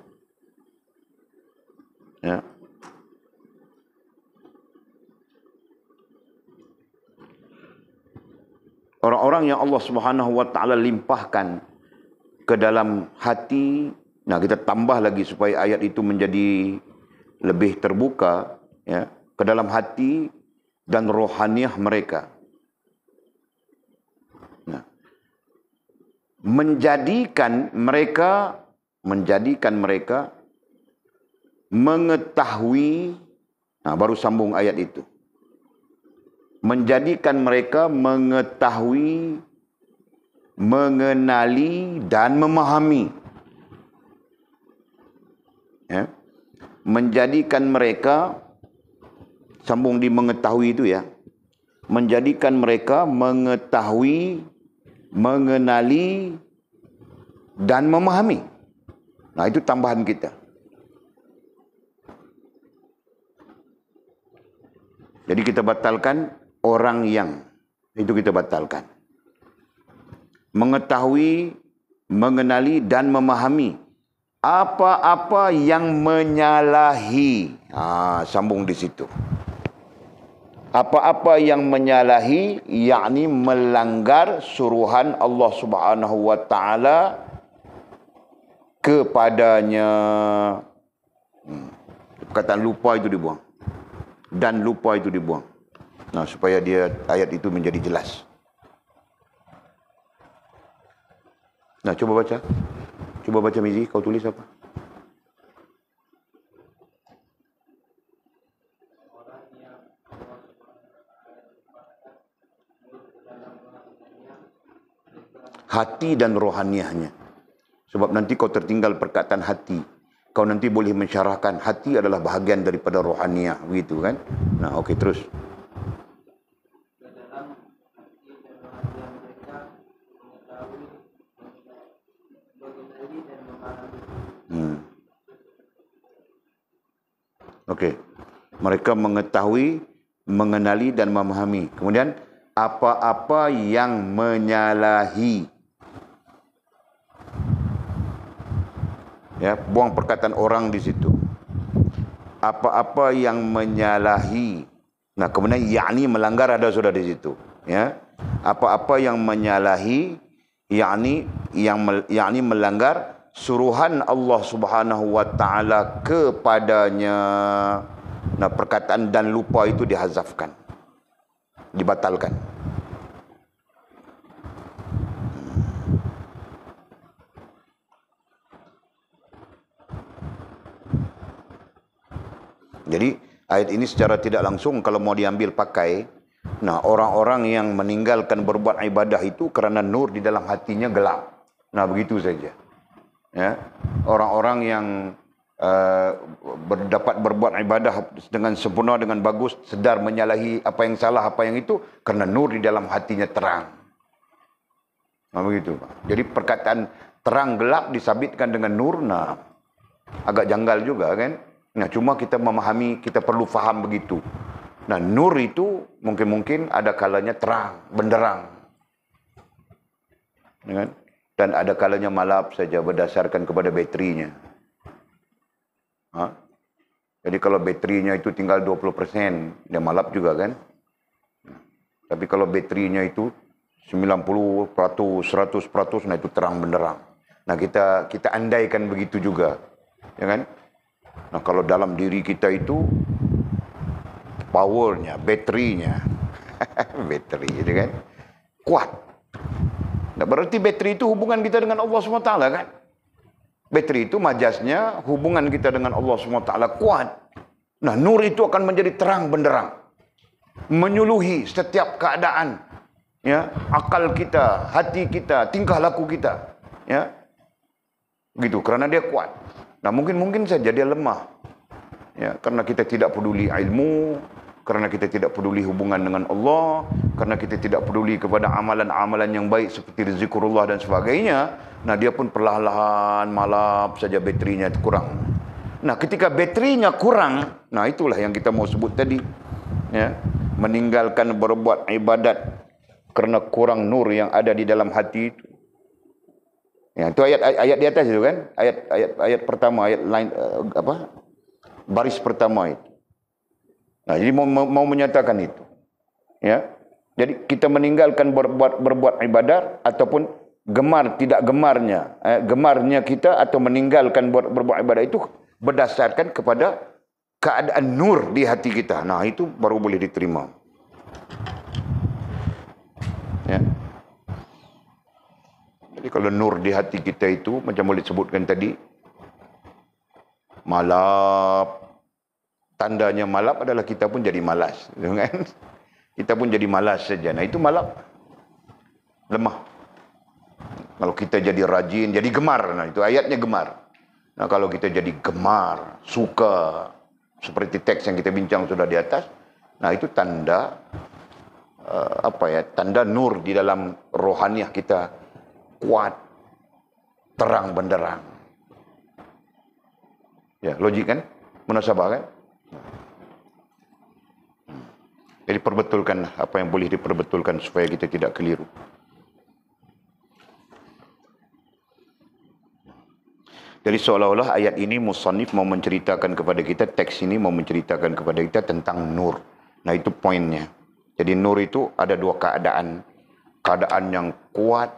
Ya. Orang-orang yang Allah Subhanahu wa taala limpahkan ke dalam hati. Nah, kita tambah lagi supaya ayat itu menjadi lebih terbuka, ya, ke dalam hati dan rohaniah mereka. Nah, menjadikan mereka mengetahui. Nah, baru sambung ayat itu. Menjadikan mereka mengetahui, mengenali dan memahami. Ya. Menjadikan mereka, sambung di mengetahui itu ya. Menjadikan mereka mengetahui, mengenali dan memahami. Nah, itu tambahan kita. Jadi kita batalkan orang yang. Itu kita batalkan. Mengetahui, mengenali dan memahami apa-apa yang menyalahi. Sambung di situ. Apa-apa yang menyalahi, yakni melanggar suruhan Allah Subhanahu wa taala kepadanya. Perkataan lupa itu dibuang. Dan lupa itu dibuang. Nah, supaya ayat itu menjadi jelas. Nah, coba baca. Coba baca Mizi, kau tulis apa? Hati dan rohaniahnya. Sebab nanti kau tertinggal perkataan hati. Kau nanti boleh mensyarahkan hati adalah bahagian daripada rohaniah, begitu kan? Nah, okey, terus. Okey. Mereka mengetahui, mengenali dan memahami. Kemudian apa-apa yang menyalahi. Ya, buang perkataan orang di situ. Apa-apa yang menyalahi. Nah, kemudian yakni melanggar ada sudah di situ, ya. Apa-apa yang menyalahi, yakni melanggar suruhan Allah Subhanahu wa taala kepadanya. Nah, perkataan dan lupa itu dihazafkan. Dibatalkan. Jadi ayat ini secara tidak langsung kalau mau diambil pakai, nah, orang-orang yang meninggalkan berbuat ibadah itu kerana nur di dalam hatinya gelap. Nah, begitu saja. Ya, orang-orang yang dapat berbuat ibadah dengan sempurna, dengan bagus, sedar menyalahi apa yang salah, apa yang itu, kerana nur di dalam hatinya terang. Nah, begitu. Jadi perkataan terang gelap disabitkan dengan nur, nah, agak janggal juga kan. Nah, cuma kita memahami, kita perlu faham begitu. Nah, nur itu mungkin ada kalanya terang, benderang. Ya kan? Dan ada kalanya malap saja berdasarkan kepada baterinya. Jadi kalau baterinya itu tinggal 20%, dia malap juga kan. Tapi kalau baterinya itu 90%, 100%, nah itu terang benderang. Nah, kita andaikan begitu juga. Ya kan? Nah, kalau dalam diri kita itu powernya, baterinya, bateri, gitu kan, kuat. Nah, berarti bateri itu hubungan kita dengan Allah SWT kan? Bateri itu majasnya hubungan kita dengan Allah SWT kuat. Nah, nur itu akan menjadi terang benderang, menyuluhi setiap keadaan, ya, akal kita, hati kita, tingkah laku kita, ya, begitu. Karena dia kuat. Nah, mungkin saja dia lemah, ya, karena kita tidak peduli ilmu, karena kita tidak peduli hubungan dengan Allah, karena kita tidak peduli kepada amalan-amalan yang baik seperti zikrullah dan sebagainya. Nah, dia pun perlahan-lahan malap saja baterinya kurang. Nah, ketika baterinya kurang, nah itulah yang kita mau sebut tadi, ya, meninggalkan berbuat ibadat karena kurang nur yang ada di dalam hati itu. Ya, itu ayat di atas itu kan, ayat pertama, ayat lain baris pertama itu. Nah, jadi mau menyatakan itu, ya. Jadi kita meninggalkan berbuat ibadat ataupun tidak gemarnya kita atau meninggalkan berbuat ibadat itu berdasarkan kepada keadaan nur di hati kita. Nah, itu baru boleh diterima. Ya. Jadi kalau nur di hati kita itu macam boleh sebutkan tadi, malap. Tandanya malap adalah kita pun jadi malas, kan? Kita pun jadi malas saja. Nah, itu malap, lemah. Kalau kita jadi rajin, jadi gemar. Nah, itu ayatnya gemar. Nah, kalau kita jadi gemar, suka, seperti teks yang kita bincang sudah di atas, nah itu tanda tanda nur di dalam rohaniah kita kuat, terang benderang. Ya, logik kan? Munasabah kan? Jadi perbetulkan apa yang boleh diperbetulkan supaya kita tidak keliru. Jadi seolah-olah ayat ini musannif mau menceritakan kepada kita, teks ini mau menceritakan kepada kita tentang nur. Nah, itu poinnya. Jadi nur itu ada dua keadaan. Keadaan yang kuat,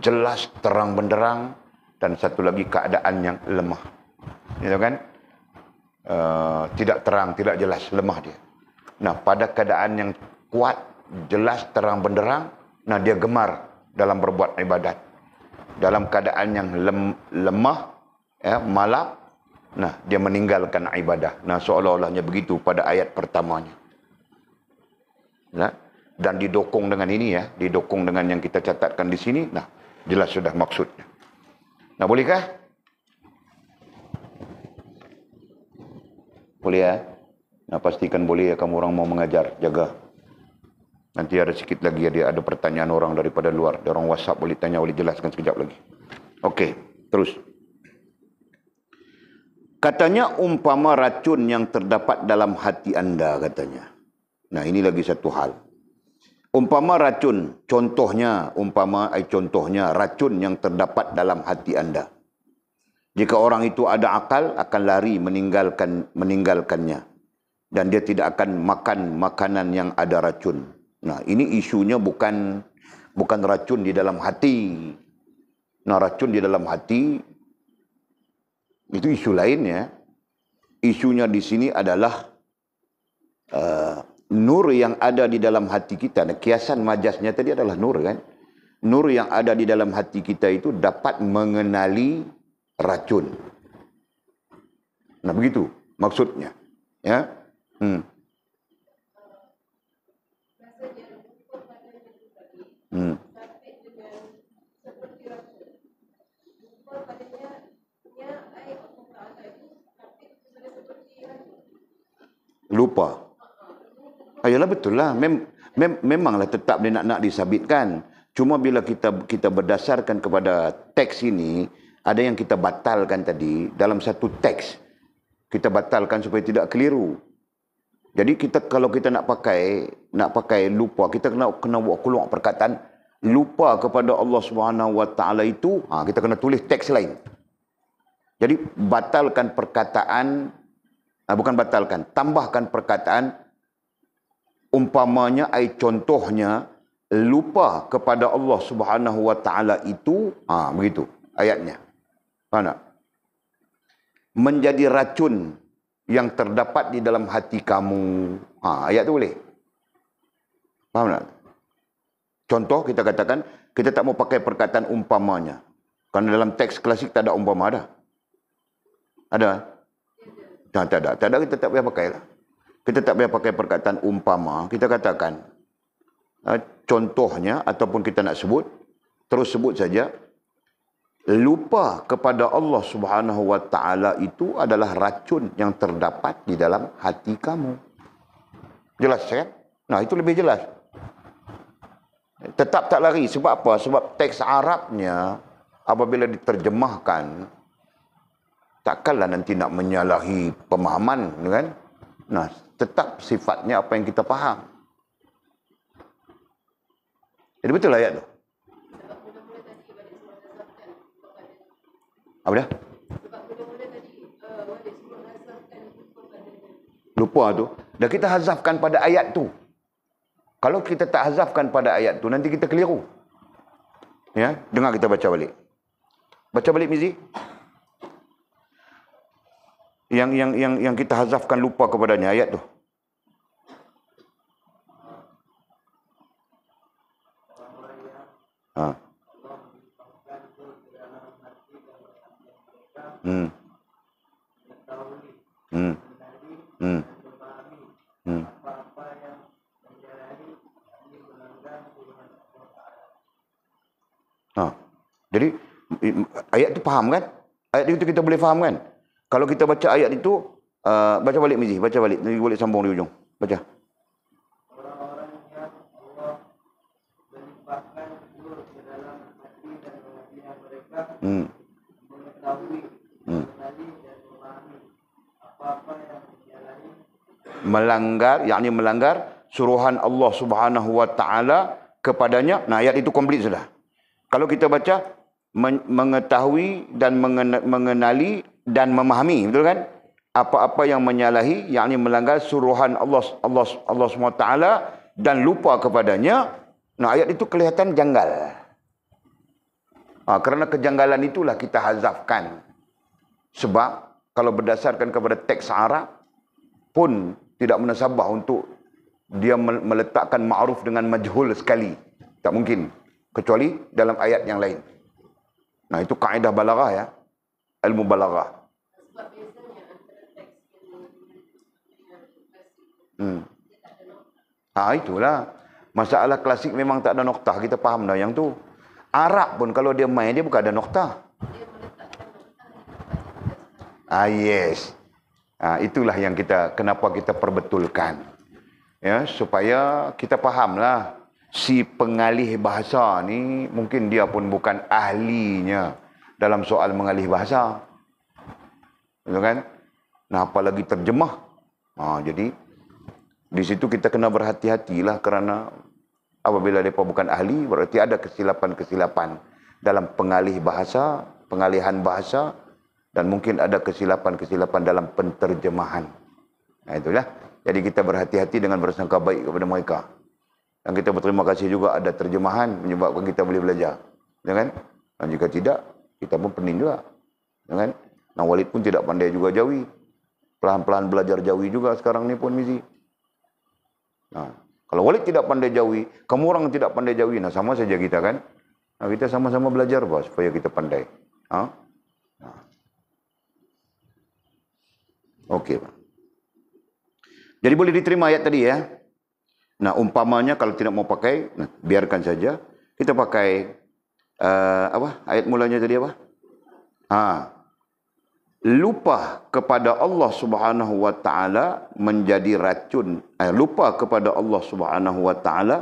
jelas, terang benderang, dan satu lagi keadaan yang lemah. Gitu kan? Tidak terang, tidak jelas, lemah dia. Nah, pada keadaan yang kuat, jelas, terang benderang, nah dia gemar dalam berbuat ibadat. Dalam keadaan yang lemah, ya, malap, nah dia meninggalkan ibadah. Nah, seolah-olahnya begitu pada ayat pertamanya. Nah, dan didokong dengan ini, ya, didokong dengan yang kita catatkan di sini. Nah, jelas sudah maksudnya. Nah, bolehkah? Boleh, ya? Nah, pastikan boleh ya, kamu orang mau mengajar, jaga. Nanti ada sikit lagi, ada pertanyaan orang daripada luar. Ada orang WhatsApp, boleh tanya, boleh jelaskan sekejap lagi. Okey, terus. Katanya umpama racun yang terdapat dalam hati anda, katanya. Nah, ini lagi satu hal. Umpama racun, contohnya racun yang terdapat dalam hati anda. Jika orang itu ada akal, akan lari meninggalkannya. Dan dia tidak akan makan makanan yang ada racun. Nah, ini isunya bukan racun di dalam hati. Nah, racun di dalam hati itu isu lainnya. Isunya di sini adalah nur yang ada di dalam hati kita. Nah, kiasan majasnya tadi adalah nur, kan? Nur yang ada di dalam hati kita itu dapat mengenali racun. Nah, begitu maksudnya, ya. Lupa. Ayolah, betul lah. Memanglah tetap dia nak disabitkan. Cuma bila kita berdasarkan kepada teks ini, ada yang kita batalkan tadi dalam satu teks. Kita batalkan supaya tidak keliru. Jadi kalau kita nak pakai lupa, kita kena buat keluar perkataan lupa kepada Allah Subhanahu Wa Taala itu, kita kena tulis teks lain. Jadi batalkan perkataan, bukan batalkan, tambahkan perkataan umpamanya, contohnya lupa kepada Allah Subhanahu Wa Taala itu, begitu ayatnya. Faham tak? Menjadi racun yang terdapat di dalam hati kamu. Ayat tu boleh. Faham tak? Contoh kita katakan, kita tak mau pakai perkataan umpamanya. Kerana dalam teks klasik tak ada umpama ada. Ada? Tak ada. Tak ada, kita tak payah pakai lah. Kita tak payah pakai perkataan umpama. Kita katakan, contohnya ataupun kita nak sebut, terus sebut saja, lupa kepada Allah Subhanahu Wa Taala itu adalah racun yang terdapat di dalam hati kamu. Jelas kan? Nah, itu lebih jelas. Tetap tak lari. Sebab apa? Sebab teks Arabnya apabila diterjemahkan, takkanlah nanti nak menyalahi pemahaman, kan? Nah, tetap sifatnya apa yang kita faham. Jadi betul ayat tu. Apa dia? Lupa tu. Dah kita hazafkan pada ayat tu. Kalau kita tak hazafkan pada ayat tu, nanti kita keliru. Ya, dengar kita baca balik. Baca balik Mizi. Yang kita hazafkan lupa kepadanya ayat tu. Jadi ayat tu faham kan? Ayat itu kita boleh faham kan? Kalau kita baca ayat itu, baca balik Mizi, baca balik. Nanti boleh sambung di ujung. Baca. Orang-orang yang Allah melimpahkan nur ke dalam hati dan hatinya mereka, mengetahui, mengenali dan memahami apa-apa yang dijalani. Melanggar, yakni melanggar suruhan Allah Subhanahu Wa Taala kepadanya. Nah, ayat itu komplit sudah. Kalau kita baca mengetahui dan mengenali dan memahami, betul kan? Apa-apa yang menyalahi, yakni melanggar suruhan Allah SWT dan lupa kepadanya. Nah, ayat itu kelihatan janggal. Kerana kejanggalan itulah kita hazafkan. Sebab kalau berdasarkan kepada teks Arab pun tidak munasabah untuk dia meletakkan ma'ruf dengan majhul sekali. Tak mungkin. Kecuali dalam ayat yang lain. Nah, itu kaedah balaghah ya. Ilmu balaghah. Sebab biasanya antara teks Itulah. Masalah klasik memang tak ada noktah. Kita faham dah yang tu. Arab pun kalau dia main, dia bukan ada noktah. Yes. Itulah yang kenapa kita perbetulkan. Ya, supaya kita fahamlah. Si pengalih bahasa ni mungkin dia pun bukan ahlinya dalam soal mengalih bahasa. Betul kan? Nah, apalagi terjemah. Jadi di situ kita kena berhati-hatilah kerana apabila mereka bukan ahli, berarti ada kesilapan-kesilapan dalam pengalih bahasa, pengalihan bahasa, dan mungkin ada kesilapan-kesilapan dalam penterjemahan. Nah, itulah. Jadi kita berhati-hati dengan bersangka baik kepada mereka. Dan kita berterima kasih juga ada terjemahan menyebabkan kita boleh belajar. Ya kan? Dan jika tidak, kita pun pening juga. Ya kan? Nah, Walid pun tidak pandai juga Jawi. Pelan-pelan belajar Jawi juga sekarang ni pun Mizi. Nah, kalau Walid tidak pandai Jawi, kamu orang tidak pandai Jawi, nah sama saja kita kan? Nah, kita sama-sama belajar bah, supaya kita pandai. Okey, Pak. Jadi boleh diterima ayat tadi ya. Nah, umpamanya kalau tidak mau pakai, biarkan saja. Kita pakai ayat mulanya tadi apa? Lupa kepada Allah Subhanahu Wa Taala menjadi racun. Lupa kepada Allah Subhanahu Wa Taala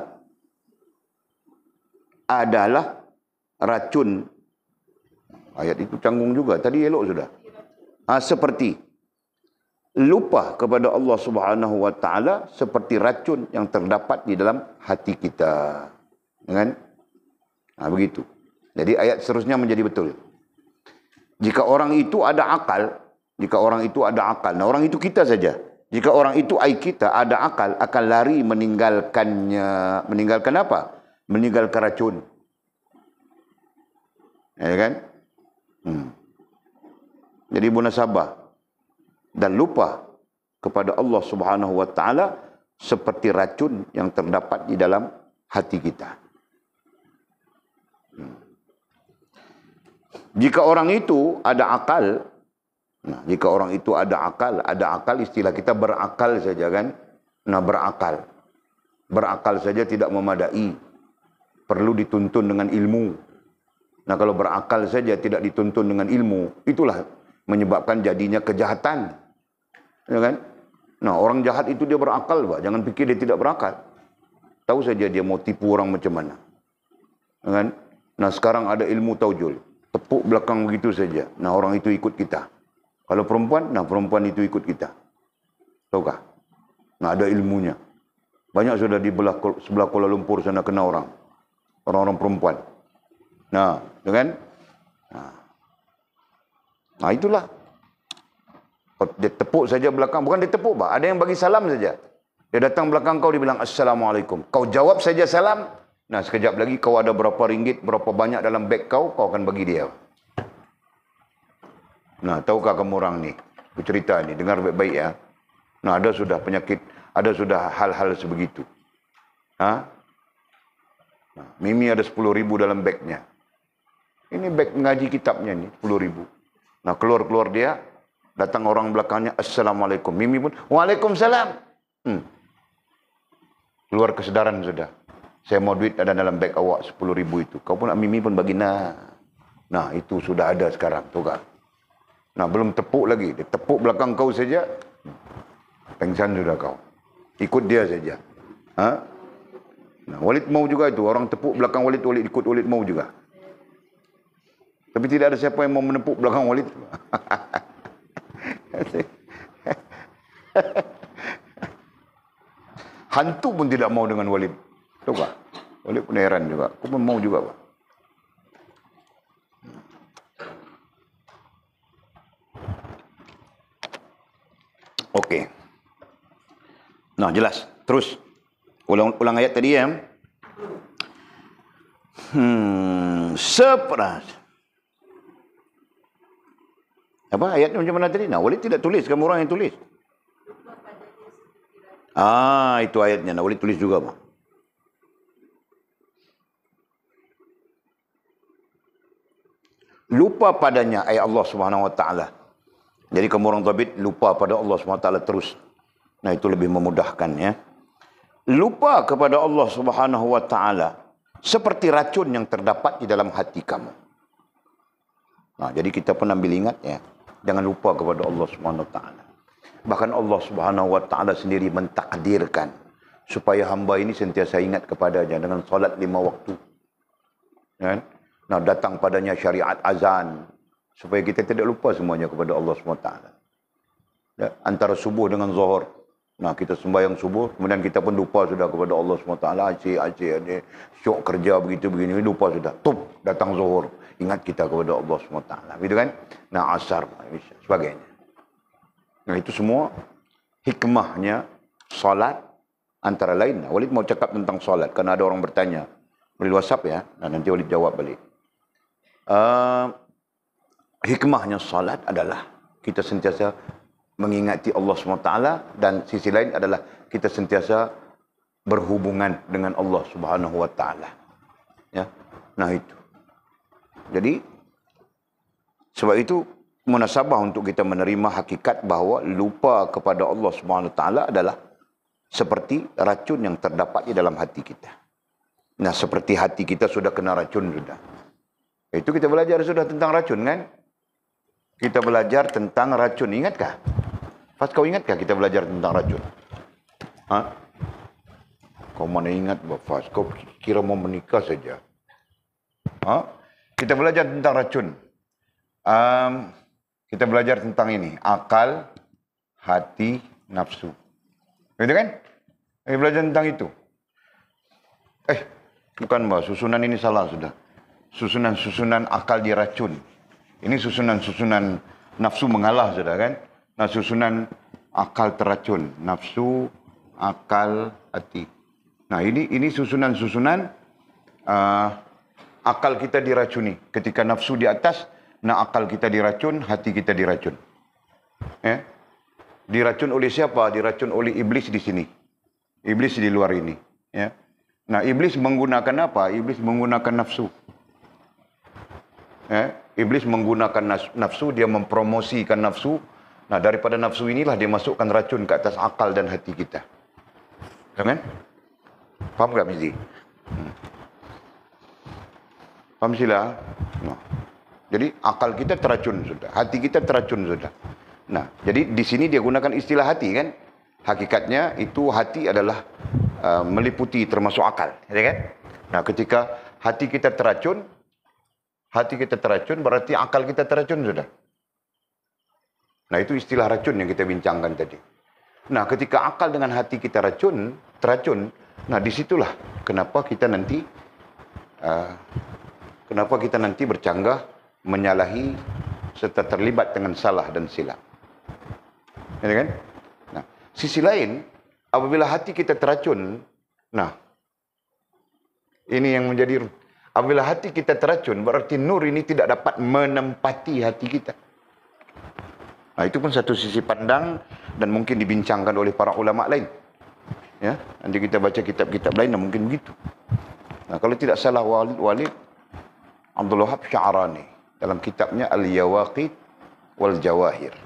adalah racun. Ayat itu canggung juga. Tadi elok sudah. Seperti lupa kepada Allah Subhanahu wa taala seperti racun yang terdapat di dalam hati kita. Kan? Nah, begitu. Jadi ayat seterusnya menjadi betul. Jika orang itu ada akal, nah orang itu kita saja. Jika orang itu kita ada akal, akan lari meninggalkannya. Meninggalkan apa? Meninggalkan racun. Ya kan? Jadi munasabah dan lupa kepada Allah Subhanahu wa taala seperti racun yang terdapat di dalam hati kita. Jika orang itu ada akal, nah, jika orang itu ada akal istilah kita berakal saja kan? Nah, berakal saja tidak memadai, perlu dituntun dengan ilmu. Nah, kalau berakal saja tidak dituntun dengan ilmu, itulah menyebabkan jadinya kejahatan. Ya kan? Nah, orang jahat itu dia berakal, Pak. Jangan pikir dia tidak berakal. Tahu saja dia mau tipu orang macam mana. Ya kan? Nah, sekarang ada ilmu taujul. Tepuk belakang begitu saja. Nah, orang itu ikut kita. Kalau perempuan, nah perempuan itu ikut kita. Tahukah? Nah, ada ilmunya. Banyak sudah di sebelah Kuala Lumpur sana kena orang. Orang-orang perempuan. Nah, kan? Nah, itulah. Dia tepuk saja belakang. Bukan dia tepuk, Pak. Ada yang bagi salam saja. Dia datang belakang kau, dia bilang, Assalamualaikum. Kau jawab saja salam. Nah, sekejap lagi kau ada berapa ringgit, berapa banyak dalam beg kau, kau akan bagi dia. Nah, tahukah kamu orang ni? Aku cerita ni, dengar baik-baik ya. Nah, ada sudah penyakit, ada sudah hal-hal sebegitu. Nah, Mimi ada 10,000 dalam begnya. Ini beg mengaji kitabnya ni, 10,000. Nah, keluar dia, datang orang belakangnya, Assalamualaikum. Mimi pun, Waalaikumsalam. Keluar kesedaran sudah. Saya mau duit ada dalam beg awak 10,000 itu. Kau pun Mimi pun bagi Nah, itu sudah ada sekarang, tahu tak? Nah, belum tepuk lagi. Dia tepuk belakang kau saja. Pengsan sudah kau. Ikut dia saja. Nah, Walid mau juga itu. Orang tepuk belakang Walid ikut Walid mau juga. Tapi tidak ada siapa yang mau menepuk belakang Walid. Hantu pun tidak mau dengan Walid. Tahu tak? Walid pun heran juga. Aku pun mau juga, Pak. Okey. Nah, jelas. Terus. Ulang ayat tadi ya. Seperas. Apa ayatnya macam mana tadi? Nah, Walid tidak tulis. Kamu orang yang tulis. Itu ayatnya. Nah, Walid tulis juga, Pak. Lupa padanya ayat Allah Subhanahu wa taala. Jadi kamu orang tabit lupa pada Allah Subhanahu wa taala terus. Nah, itu lebih memudahkan ya. Lupa kepada Allah Subhanahu wa taala seperti racun yang terdapat di dalam hati kamu. Nah, jadi kita pun ambil ingat ya, jangan lupa kepada Allah Subhanahu wa taala. Bahkan Allah Subhanahu wa taala sendiri mentakdirkan supaya hamba ini sentiasa ingat kepadanya dengan solat 5 waktu. Kan? Nah, datang padanya syariat azan supaya kita tidak lupa semuanya kepada Allah SWT. Ya, antara subuh dengan zuhur. Nah, kita sembahyang subuh, kemudian kita pun lupa sudah kepada Allah SWT. Acik, syok kerja begini, lupa sudah. Tup, datang zuhur. Ingat kita kepada Allah SWT. Begitu kan? Nah, asar, sebagainya. Nah, itu semua hikmahnya salat antara lain. Walid mau cakap tentang salat, karena ada orang bertanya. Boleh WhatsApp ya, nah, nanti Walid jawab balik. Hikmahnya salat adalah kita sentiasa mengingati Allah SWT, dan sisi lain adalah kita sentiasa berhubungan dengan Allah Subhanahu wa taala. Ya. Nah, itu. Jadi sebab itu munasabah untuk kita menerima hakikat bahawa lupa kepada Allah Subhanahu wa taala adalah seperti racun yang terdapat di dalam hati kita. Nah, seperti hati kita sudah kena racun sudah. Itu kita belajar sudah tentang racun kan? Kita belajar tentang racun, ingatkah? Pas kau ingatkah kita belajar tentang racun? Kau mana ingat, Fas? Kau kira mau menikah saja. Kita belajar tentang racun. Kita belajar tentang ini, akal, hati, nafsu. Gitu kan? Belajar tentang itu. Bukan mbak, susunan ini salah sudah. Susunan akal diracun. Ini susunan nafsu mengalah sudah kan? Nah, susunan akal teracun. Nafsu, akal, hati. Nah, ini susunan akal kita diracuni. Ketika nafsu di atas, nah akal kita diracun, hati kita diracun. Ya? Diracun oleh siapa? Diracun oleh iblis di sini. Iblis di luar ini. Ya? Nah, iblis menggunakan apa? Iblis menggunakan nafsu. Iblis menggunakan nafsu, dia mempromosikan nafsu. Nah, daripada nafsu inilah dia masukkan racun ke atas akal dan hati kita. Kan? Faham tak, Mizi? Faham sila? Nah. Jadi, akal kita teracun sudah. Hati kita teracun sudah. Nah, jadi di sini dia gunakan istilah hati kan? Hakikatnya itu hati adalah meliputi termasuk akal. Ya kan? Nah, ketika hati kita teracun berarti akal kita teracun sudah. Nah, itu istilah racun yang kita bincangkan tadi. Nah, ketika akal dengan hati kita teracun, nah disitulah kenapa kita nanti bercanggah, menyalahi, serta terlibat dengan salah dan silap. Ya kan? Nah, sisi lain, apabila hati kita teracun, nah, ini yang menjadi, apabila hati kita teracun, berarti nur ini tidak dapat menempati hati kita. Nah, itu pun satu sisi pandang dan mungkin dibincangkan oleh para ulama lain. Ya, nanti kita baca kitab-kitab lain dan mungkin begitu. Nah, kalau tidak salah Walid Abdul Wahab Sya'rani dalam kitabnya Al-Yawaqit wal Jawahir.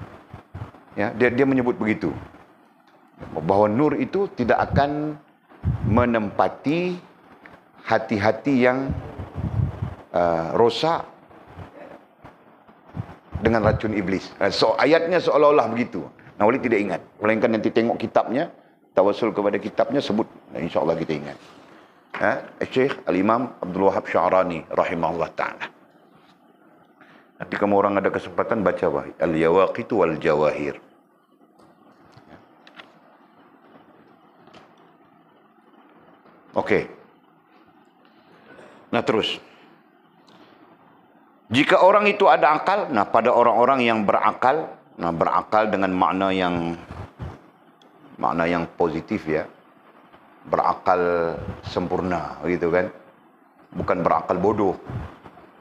Ya, dia menyebut begitu. Bahawa nur itu tidak akan menempati hati-hati yang rosak dengan racun iblis. So, ayatnya seolah-olah begitu. Nah, Walid tidak ingat. Melainkan nanti tengok kitabnya, tawasul kepada kitabnya sebut. Nah, insyaAllah kita ingat. Syekh Al-Imam Abdul Wahab Sya'rani rahimahullah ta'ala. Nanti kamu orang ada kesempatan baca Al-Yawaqit wal Jawahir. Okey. Nah, terus. Jika orang itu ada akal, nah pada orang-orang yang berakal, nah berakal dengan makna yang positif ya. Berakal sempurna, gitu kan. Bukan berakal bodoh.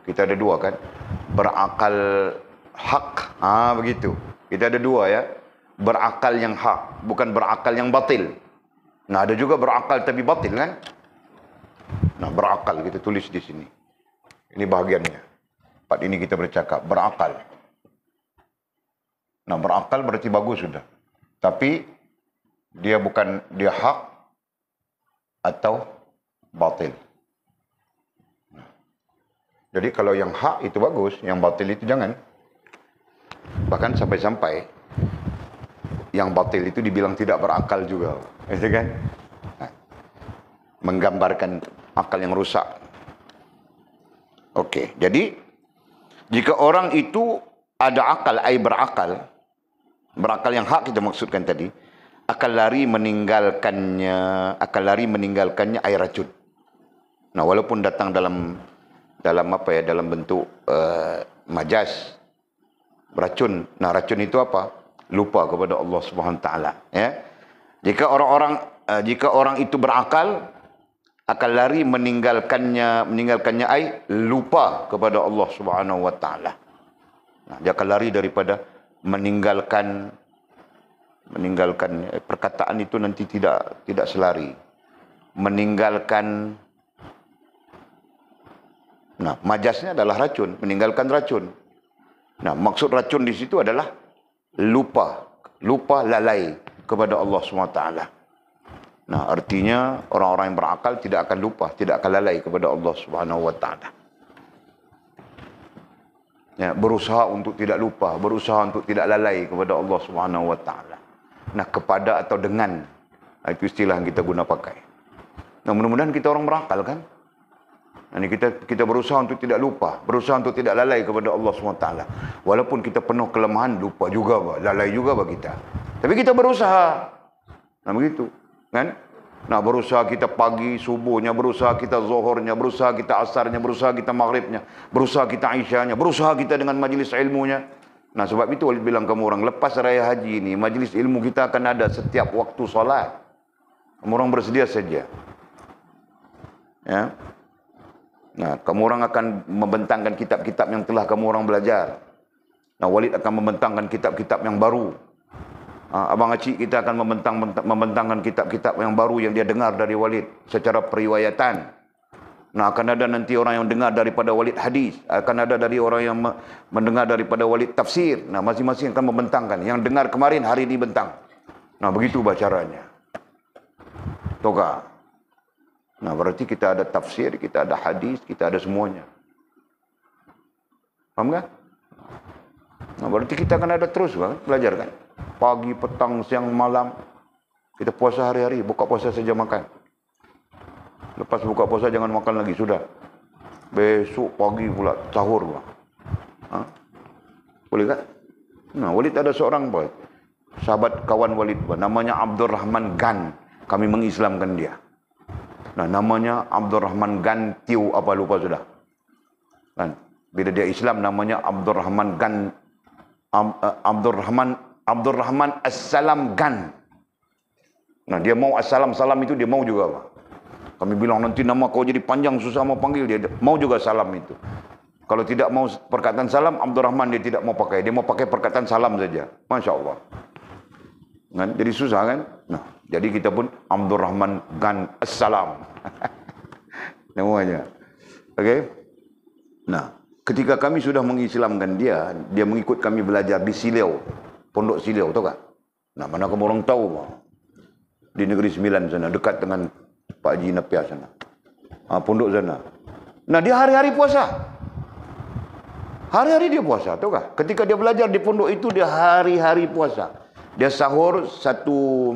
Kita ada dua kan. Berakal hak, begitu. Kita ada dua ya. Berakal yang hak, bukan berakal yang batil. Nah, ada juga berakal tapi batil kan. Nah, berakal kita tulis di sini. Ini bahagiannya. Part ini kita bercakap, berakal. Nah, berakal berarti bagus sudah. Tapi, dia hak atau batil. Nah, jadi kalau yang hak itu bagus, yang batil itu jangan. Bahkan sampai-sampai, yang batil itu dibilang tidak berakal juga. Gitu kan? Nah, menggambarkan akal yang rusak. Okey, jadi, jika orang itu ada akal, berakal yang hak kita maksudkan tadi, akan lari meninggalkannya air racun. Nah, walaupun datang dalam bentuk majas, racun. Nah, racun itu apa? Lupa kepada Allah Subhanahu Wa Taala. Ya, jika orang itu berakal, akan lari meninggalkannya ai lupa kepada Allah Subhanahu Wa Taala. Nah, dia akan lari daripada meninggalkan perkataan itu nanti tidak selari. Meninggalkan, nah majasnya adalah racun, meninggalkan racun. Nah, maksud racun di situ adalah lupa lalai kepada Allah Subhanahu Wa Taala. Nah, artinya orang-orang yang berakal tidak akan lupa, tidak akan lalai kepada Allah Subhanahu Wa Taala. Ya, berusaha untuk tidak lupa, berusaha untuk tidak lalai kepada Allah Subhanahu Wa Taala. Nah, kepada atau dengan, itu istilah yang kita guna pakai. Nah, mudah-mudahan kita orang berakal kan. Nah, ini kita berusaha untuk tidak lupa, berusaha untuk tidak lalai kepada Allah Subhanahu Wa Taala. Walaupun kita penuh kelemahan, lupa juga, lalai juga kita. Tapi kita berusaha. Nah begitu. Kan? Nah berusaha kita pagi, subuhnya, berusaha kita zuhurnya, berusaha kita asarnya, berusaha kita maghribnya, berusaha kita isyanya, berusaha kita dengan majlis ilmunya. Nah sebab itu Walid bilang kamu orang, lepas raya haji ini, majlis ilmu kita akan ada setiap waktu solat. Kamu orang bersedia saja. Ya. Nah, kamu orang akan membentangkan kitab-kitab yang telah kamu orang belajar. Nah, Walid akan membentangkan kitab-kitab yang baru. Abang Acik kita akan membentangkan kitab-kitab yang baru yang dia dengar dari Walid secara periwayatan. Nah, akan ada nanti orang yang dengar daripada Walid hadis, akan ada dari orang yang mendengar daripada Walid tafsir. Nah, masing-masing akan membentangkan. Yang dengar kemarin hari ini bentang. Nah, begitu caranya. Toga. Nah, berarti kita ada tafsir, kita ada hadis, kita ada semuanya. Faham kan? Nah, berarti kita akan ada terus kan? Belajar kan? Pagi, petang, siang, malam. Kita puasa hari-hari, buka puasa saja makan. Lepas buka puasa jangan makan lagi, sudah. Besok pagi pula sahur. Boleh kan? Nah, Walid ada seorang sahabat kawan Walid, namanya Abdurrahman Gan. Kami mengislamkan dia. Nah, namanya Abdurrahman Gan Tiu apa lupa sudah. Kan? Bila dia Islam namanya Abdurrahman Gan Abdurrahman Assalam Gan. Nah, dia mau Assalam salam itu dia mau juga, Pak. Kami bilang nanti nama kau jadi panjang susah mau panggil, dia mau juga salam itu. Kalau tidak mau perkataan salam, Abdurrahman dia tidak mau pakai. Dia mau pakai perkataan salam saja. Masya Allah. Kan? Jadi susah kan? Nah, jadi kita pun Abdurrahman Gan Assalam. Namanya. Okey. Nah, ketika kami sudah mengislamkan dia mengikut kami belajar di Silau, Pondok Silau, tahu tak? Nah, mana kamu orang tahu? Di Negeri Sembilan sana, dekat dengan Pak Haji Napiah sana. Pondok sana. Nah, dia hari-hari puasa. Hari-hari dia puasa, tahu tak? Ketika dia belajar di pondok itu, dia hari-hari puasa. Dia sahur satu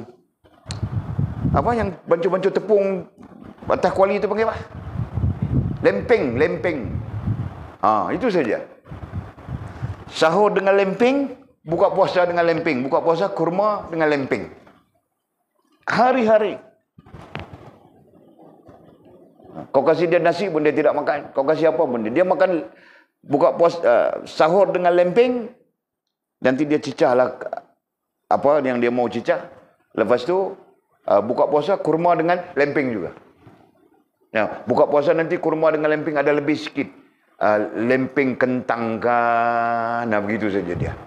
apa yang bancu-bancu tepung atas kuali itu panggil apa? Lempeng. Itu saja. Sahur dengan lempeng, buka puasa dengan lempeng, buka puasa kurma dengan lempeng. Hari-hari. Kau kasih dia nasi pun dia tidak makan. Kau kasih apa pun dia makan, buka puasa sahur dengan lempeng, nanti dia cicahlah apa yang dia mau cicah. Lepas tu buka puasa kurma dengan lempeng juga. Nah, buka puasa nanti kurma dengan lempeng ada lebih sikit. Lempeng kentang kan. Nah, begitu saja dia.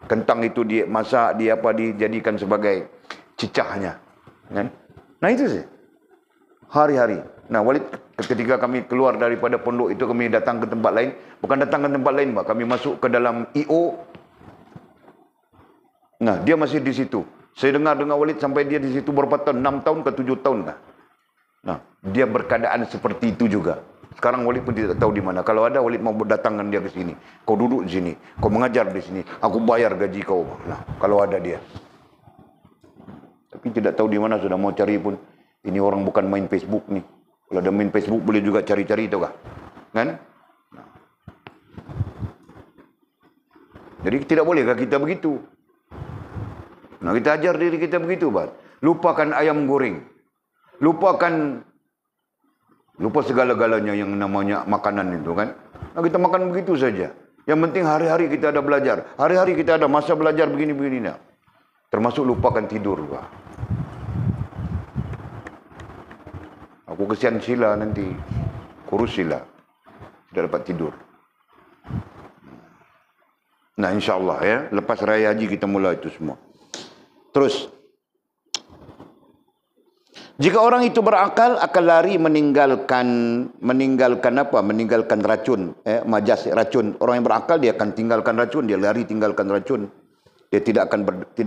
Kentang itu dia masak, dia apa dijadikan sebagai cicahnya. Kan? Nah, itu sih. Hari-hari. Nah, Walid ketika kami keluar daripada pondok itu kami datang ke tempat lain, bukan datang ke tempat lain, Pak. Kami masuk ke dalam IO. Nah, dia masih di situ. Saya dengar Walid sampai dia di situ berapa tahun? 6 tahun ke 7 tahun kah? Nah, dia berkeadaan seperti itu juga. Sekarang Walid pun tidak tahu di mana. Kalau ada Walid mau datangkan dia ke sini. Kau duduk di sini, kau mengajar di sini. Aku bayar gaji kau. Nah, kalau ada dia. Tapi tidak tahu di mana, sudah mau cari pun. Ini orang bukan main Facebook nih. Kalau ada main Facebook boleh juga cari-cari itu kah? Kan? Nah. Jadi tidak bolehkah kita begitu? Nah, kita ajar diri kita begitu, Pak. Lupakan ayam goreng. Lupa segala-galanya yang namanya makanan itu kan. Nah, kita makan begitu saja. Yang penting hari-hari kita ada belajar. Hari-hari kita ada masa belajar begini-begini. Nah. Termasuk lupakan tidur, Pak. Aku kesian sila nanti. Kurus sila. Tidak dapat tidur. Nah, insyaAllah ya. Lepas raya haji kita mulai itu semua. Terus. Jika orang itu berakal, akan lari meninggalkan apa? Meninggalkan racun. Majas racun. Orang yang berakal dia akan tinggalkan racun. Dia lari tinggalkan racun. Dia tidak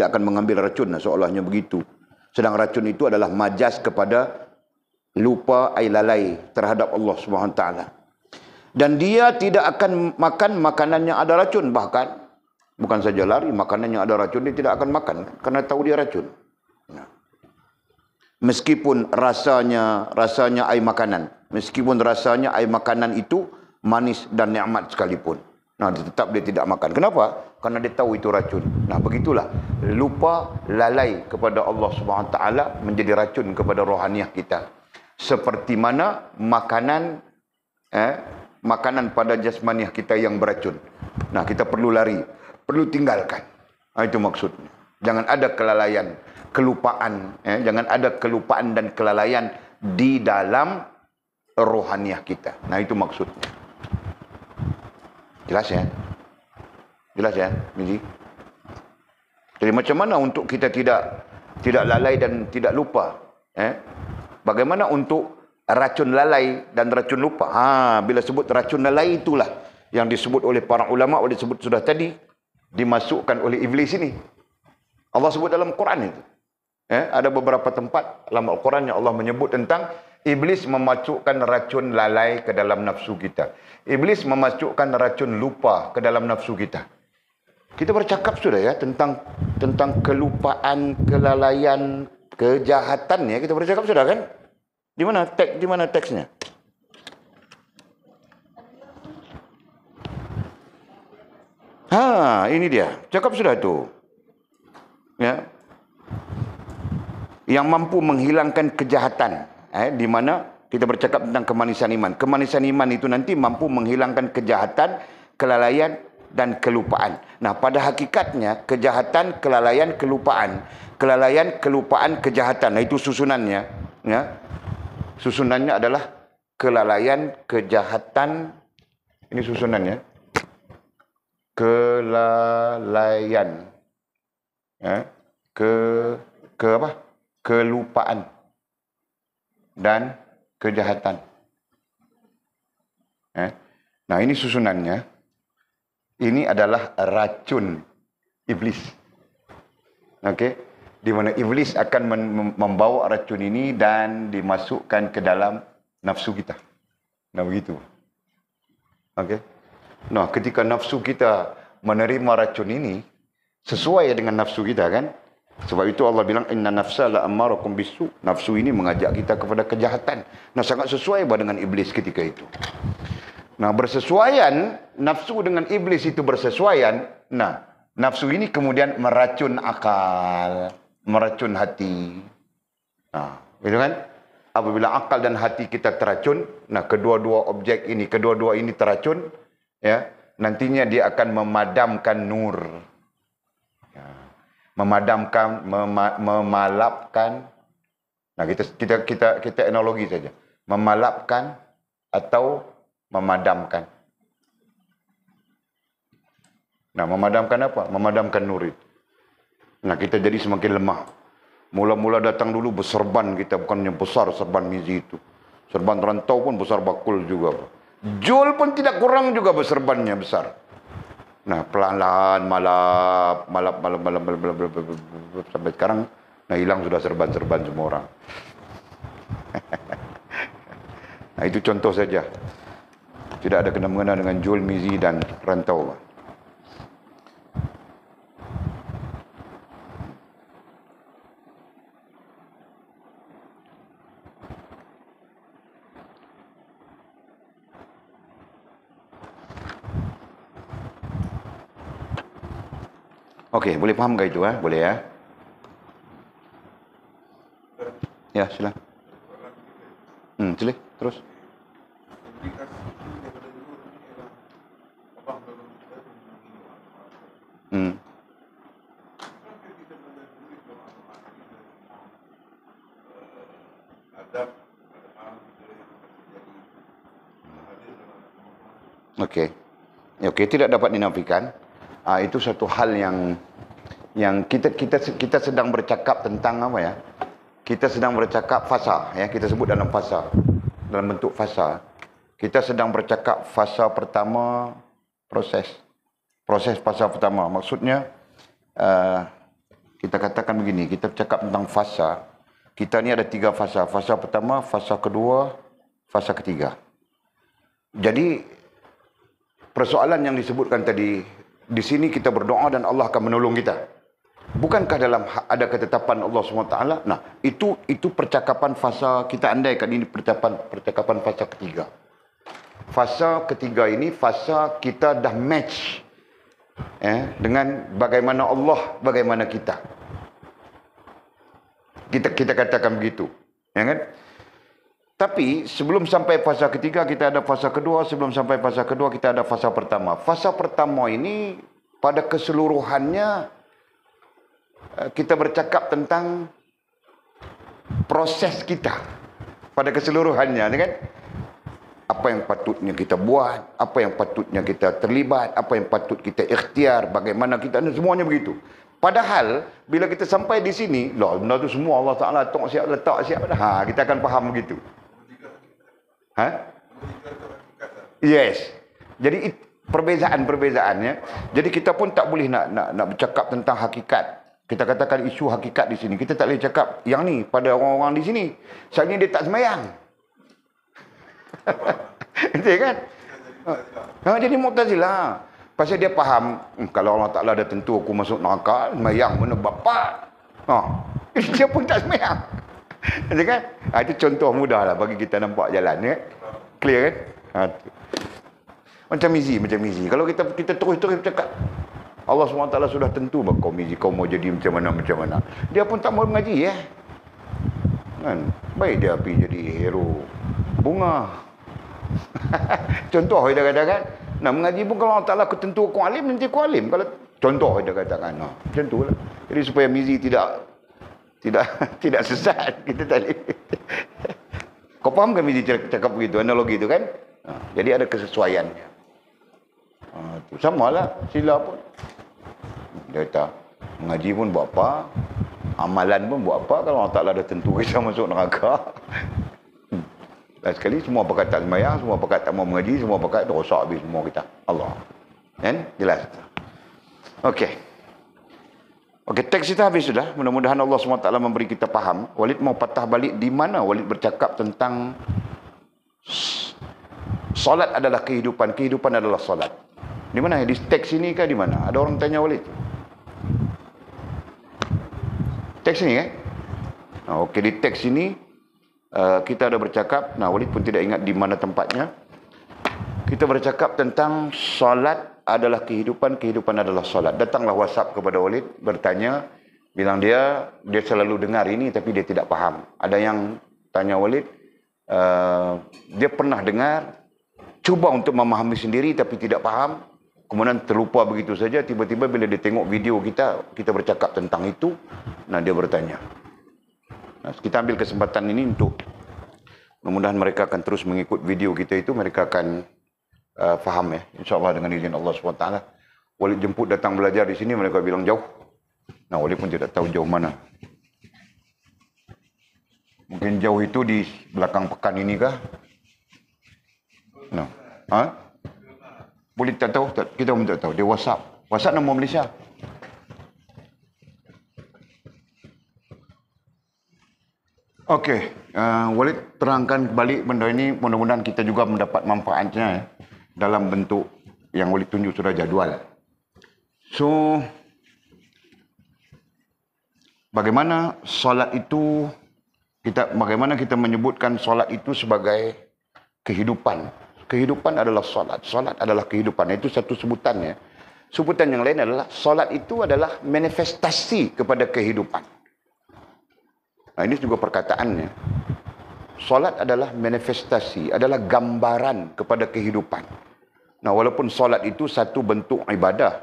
akan mengambil racun. Nah, seolahnya begitu. Sedang racun itu adalah majas kepada lupa lalai terhadap Allah Subhanahu Wa Taala. Dan dia tidak akan makan makanan yang ada racun. Bahkan bukan saja lari, makanan yang ada racun dia tidak akan makan karena tahu dia racun. Nah. Meskipun rasanya air makanan, meskipun rasanya air makanan itu manis dan nikmat sekalipun. Nah, tetap dia tidak makan. Kenapa? Karena dia tahu itu racun. Nah, begitulah lupa lalai kepada Allah Subhanahu Wa Taala menjadi racun kepada rohaniah kita. Seperti mana makanan makanan pada jasmaniah kita yang beracun. Nah, kita perlu lari, perlu tinggalkan. Nah, itu maksudnya. Jangan ada kelalaian, kelupaan, jangan ada kelupaan dan kelalaian di dalam rohaniah kita. Nah, itu maksudnya. Jelas ya? Jelas ya, Miji? Jadi macam mana untuk kita tidak lalai dan tidak lupa? Bagaimana untuk racun lalai dan racun lupa? Bila sebut racun lalai, itulah yang disebut oleh para ulama, disebut sudah tadi, dimasukkan oleh iblis ini. Allah sebut dalam Quran itu. Ada beberapa tempat dalam Al-Quran yang Allah menyebut tentang iblis memasukkan racun lalai ke dalam nafsu kita. Iblis memasukkan racun lupa ke dalam nafsu kita. Kita bercakap sudah ya tentang kelupaan, kelalaian, kejahatan ya. Kita bercakap sudah kan? Di mana teksnya? Ini dia. Cakap sudah tu. Ya. Yang mampu menghilangkan kejahatan. Di mana kita bercakap tentang kemanisan iman. Kemanisan iman itu nanti mampu menghilangkan kejahatan, kelalaian dan kelupaan. Nah, pada hakikatnya kejahatan, kelalaian, kelupaan. Kelalaian, kelupaan, kejahatan. Nah, itu susunannya. Ya. Susunannya adalah kelalaian, kejahatan. Ini susunannya. Kelalaian. Apa? Kelupaan dan kejahatan. Nah, ini susunannya. Ini adalah racun iblis. Okey, di mana iblis akan membawa racun ini dan dimasukkan ke dalam nafsu kita. Nah, begitu. Okey. Nah, ketika nafsu kita menerima racun ini sesuai dengan nafsu kita kan? Sebab itu Allah bilang inna nafsa la ammarakum bisu. Nafsu ini mengajak kita kepada kejahatan. Nah, sangat sesuai dengan iblis ketika itu. Nah, bersesuaian nafsu dengan iblis itu bersesuaian. Nah, nafsu ini kemudian meracun akal, meracun hati. Nah, gitu kan? Apabila akal dan hati kita teracun, nah kedua-dua objek ini, kedua-dua ini teracun, ya, nantinya dia akan memadamkan nur. Memadamkan, memalapkan. Nah, kita analogi saja. Memalapkan atau memadamkan. Nah, memadamkan apa? Memadamkan nur itu. Nah, kita jadi semakin lemah. Mula-mula datang dulu berserban kita, bukannya besar serban Mizi itu. Serban rantau pun besar bakul juga. Jul pun tidak kurang juga berserbannya besar. Nah, pelan-pelan malap sampai sekarang nah hilang sudah serban-serban semua orang. Nah, itu contoh saja. Tidak ada kena-mengena dengan Jul, Mizi dan rantau. Okey, boleh faham ke itu? Boleh ya? Ya, sila. Sila, terus. Okey. Okey, tidak dapat dinafikan. Itu satu hal yang kita sedang bercakap tentang apa ya? Kita sedang bercakap fasa ya, kita sebut dalam fasa, dalam bentuk fasa. Kita sedang bercakap fasa pertama proses fasa pertama. Maksudnya kita katakan begini, kita bercakap tentang fasa. Kita ni ada 3 fasa. Fasa pertama, fasa kedua, fasa ketiga. Jadi persoalan yang disebutkan tadi, di sini kita berdoa dan Allah akan menolong kita. Bukankah dalam ada ketetapan Allah SWT? Nah, itu percakapan fasa, kita andaikan ini percakapan fasa ketiga. Fasa ketiga ini fasa kita dah match dengan bagaimana Allah, bagaimana kita. Kita katakan begitu, ya kan? Tapi sebelum sampai fasa ketiga kita ada fasa kedua, sebelum sampai fasa kedua kita ada fasa pertama. Fasa pertama ini pada keseluruhannya kita bercakap tentang proses kita pada keseluruhannya, kan? Apa yang patutnya kita buat, apa yang patutnya kita terlibat, apa yang patut kita ikhtiar, bagaimana kita, semuanya begitu. Padahal bila kita sampai di sini, lah benda tu semua Allah Taala letak siap dah. Kita akan faham begitu. Yes. Jadi perbezaan-perbezaannya. Jadi kita pun tak boleh nak bercakap tentang hakikat. Kita katakan isu hakikat di sini. Kita tak boleh cakap yang ni pada orang-orang di sini. Soalnya dia tak sembahyang. Betul kan? Jadi Mu'tazilah. Pasal dia faham, kalau Allah Ta'ala dah tentu aku masuk neraka, sembahyang mana bapak. Dia pun tak sembahyang. Betul kan? Itu contoh mudah lah bagi kita nampak jalan. Ya? Clear kan? Macam Mizi. Kalau kita terus-terus cakap, Allah SWT sudah tentu kau Mizi, kau mau jadi macam mana. Dia pun tak mau mengaji ya. Kan? Baik dia pergi jadi hero bunga. Contoh kita katakan, nak mengaji pun kalau Allah Ta'ala aku tentu aku alim, nanti aku alim. Kalau contoh kita katakan, macam tu lah. Jadi supaya Mizi tidak sesat, kita tak boleh. Kau faham kan Mizi cakap begitu, analogi itu kan? Jadi ada kesesuaiannya. Sama lah sila pun. Dia kata, mengaji pun buat apa, amalan pun buat apa, kalau Allah Ta'ala dah tentu kita masuk neraka. Dan sekali semua pakat tak sembahyang, semua pakat tak mau mengaji, semua pakat rosak habis semua kita. Allah. Kan? Jelas. Okey. Teks kita habis sudah. Mudah-mudahan Allah SWT memberi kita faham. Walid mau patah balik di mana Walid bercakap tentang solat adalah kehidupan, kehidupan adalah solat. Di mana? Di teks ini kah di mana? Ada orang tanya Walid. Teks ini kan? Okey, di teks ini kita ada bercakap, Walid pun tidak ingat di mana tempatnya. Kita bercakap tentang solat adalah kehidupan, kehidupan adalah solat. Datanglah WhatsApp kepada Walid, bertanya, bilang dia selalu dengar ini tapi dia tidak faham. Ada yang tanya Walid, dia pernah dengar, cuba untuk memahami sendiri tapi tidak faham, kemudian terlupa begitu saja. Tiba-tiba bila dia tengok video kita bercakap tentang itu, dia bertanya. Kita ambil kesempatan ini untuk mudah-mudahan mereka akan terus mengikut video kita itu, mereka akan faham ya, insyaAllah dengan izin Allah SWT. Walid jemput datang belajar di sini, mereka bilang jauh. Walid pun tidak tahu jauh mana. Mungkin jauh itu di belakang pekan ini kah? Boleh tak tahu? Kita pun tak tahu. Dia WhatsApp nombor Malaysia. Okey, Walid terangkan balik benda ini, mudah-mudahan kita juga mendapat manfaatnya dalam bentuk yang Walid tunjuk sudah jadual. So, bagaimana solat itu, bagaimana kita menyebutkan solat itu sebagai kehidupan. Kehidupan adalah solat. Solat adalah kehidupan. Itu satu sebutannya. Sebutan yang lain adalah solat itu adalah manifestasi kepada kehidupan. Ini juga perkataannya. Solat adalah manifestasi, adalah gambaran kepada kehidupan. Walaupun solat itu satu bentuk ibadah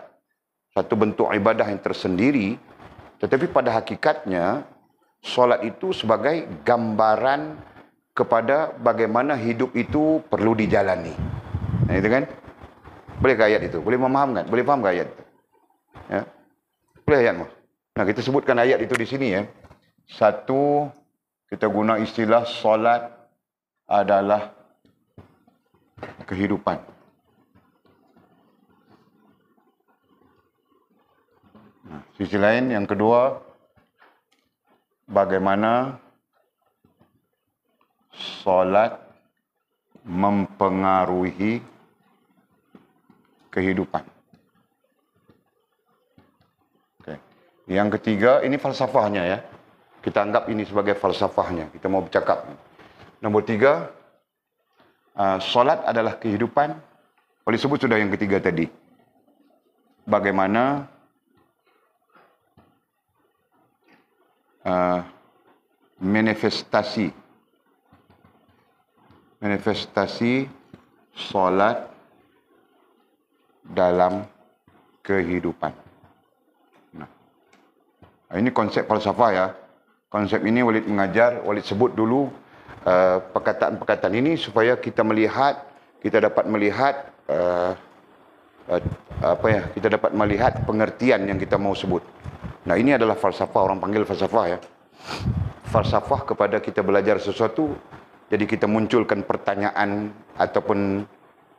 yang tersendiri, tetapi pada hakikatnya solat itu sebagai gambaran kepada bagaimana hidup itu perlu dijalani. Itu kan? Boleh ke ayat itu? Boleh memahamkan? Boleh faham ke ayat itu? Ya? Boleh ayat mas? Kita sebutkan ayat itu di sini ya. Satu, kita guna istilah solat adalah kehidupan. Sisi lain, yang kedua, bagaimana solat mempengaruhi kehidupan. Okay. Yang ketiga, ini falsafahnya ya. Kita anggap ini sebagai falsafahnya. Kita mau bercakap. Nombor tiga, solat adalah kehidupan. Oleh sebut sudah yang ketiga tadi. Bagaimana manifestasi solat dalam kehidupan. Nah, ini konsep falsafah ya. Konsep ini Walid mengajar, Walid sebut dulu perkataan-perkataan ini supaya kita melihat, kita dapat melihat kita dapat melihat pengertian yang kita mau sebut. Nah, ini adalah falsafah, orang panggil falsafah ya. Falsafah kepada kita belajar sesuatu, jadi kita munculkan pertanyaan ataupun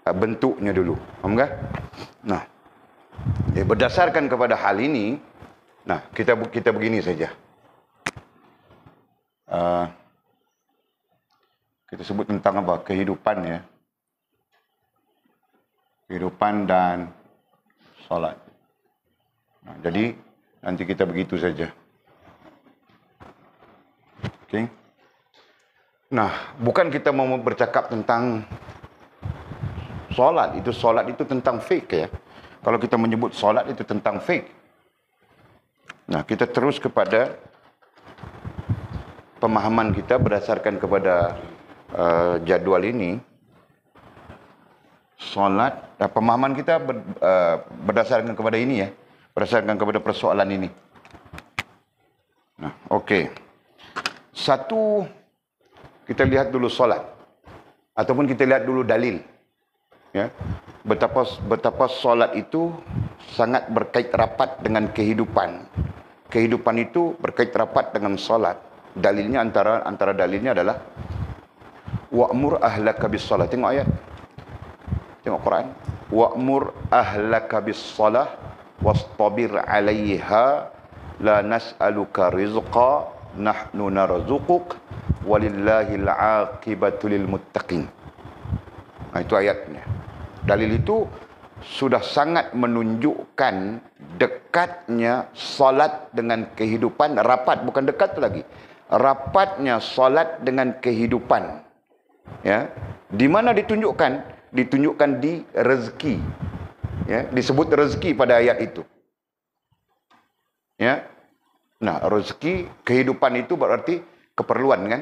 bentuknya dulu. Faham tak? Nah, berdasarkan kepada hal ini, nah kita begini saja. Kita sebut tentang apa? Kehidupan ya. Kehidupan dan solat. Nah, jadi nanti kita begitu saja. Okey. Nah, bukan kita mau bercakap tentang solat itu tentang fik ya. Kalau kita menyebut solat itu tentang fik. Nah, kita terus kepada pemahaman kita berdasarkan kepada jadual ini. Solat, pemahaman kita berdasarkan kepada ini ya, berdasarkan kepada persoalan ini. Nah, okey. Satu, kita lihat dulu solat, ataupun kita lihat dulu dalil. Ya, betapa solat itu sangat berkait rapat dengan kehidupan. Kehidupan itu berkait rapat dengan solat. Dalilnya antara dalilnya adalah wa'mur ahlaka bis-shalah. Tengok ayat. Tengok Quran. Wa'mur ahlaka bis-shalah wastabir 'alaiha la nas'aluka rizqa nahnu narzuquk walillahil 'aqibatu lil muttaqin. Nah, itu ayatnya. Dalil itu sudah sangat menunjukkan dekatnya solat dengan kehidupan, rapat, bukan dekat lagi. Rapatnya solat dengan kehidupan. Ya, di mana ditunjukkan? Ditunjukkan di rezeki. Ya, disebut rezeki pada ayat itu. Ya. Nah, rezeki, kehidupan itu berarti keperluan kan?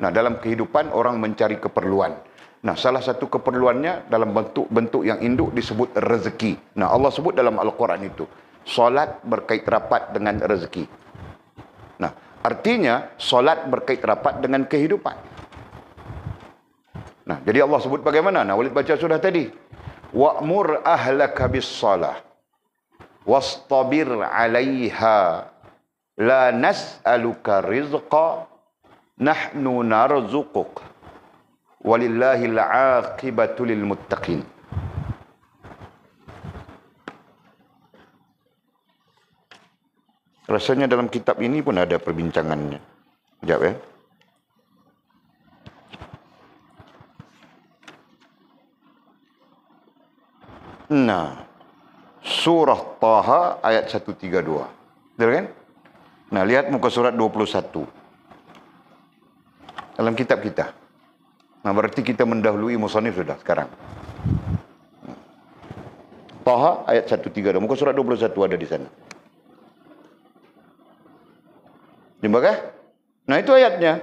Nah, dalam kehidupan orang mencari keperluan. Nah, salah satu keperluannya dalam bentuk yang induk disebut rezeki. Nah, Allah sebut dalam Al-Quran itu, solat berkait rapat dengan rezeki. Nah, artinya solat berkait rapat dengan kehidupan. Nah, jadi Allah sebut bagaimana? Nah, Walid baca sudah tadi. Wa'mur ahlaka bis-shalah wastabir 'alaiha la nas'aluka rizqa nahnu narzuquk walillahil 'aqibatu lil muttaqin. Rasanya dalam kitab ini pun ada perbincangannya. Sekejap ya. Nah, surah Taha ayat 132. Betul kan? Nah, lihat muka surat 21. Dalam kitab kita. Nah, berarti kita mendahului musannif sudah sekarang. Taha ayat 132. Muka surat 21 ada di sana. Jumpa? Nah, itu ayatnya.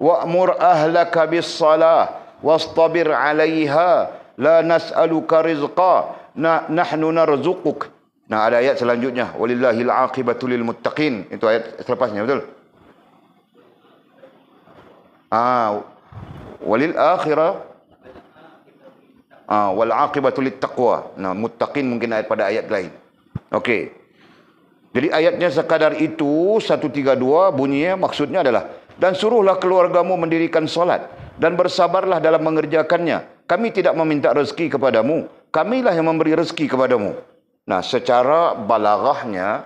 Wa'mur ahlaka bis-shalah wastabir 'alaiha la nas'aluka rizqa nahnu narzuquk. Nah, ada ayat selanjutnya, walillahil 'aqibatu lil muttaqin. Itu ayat selepasnya, betul? Walil akhirah wal 'aqibatu lit taqwa. Nah, muttaqin mungkin ayat pada ayat lain. Okey. Jadi ayatnya sekadar itu 132 bunyinya maksudnya adalah dan suruhlah keluargamu mendirikan solat dan bersabarlah dalam mengerjakannya. Kami tidak meminta rezeki kepadamu, kamilah yang memberi rezeki kepadamu. Nah, secara balaghahnya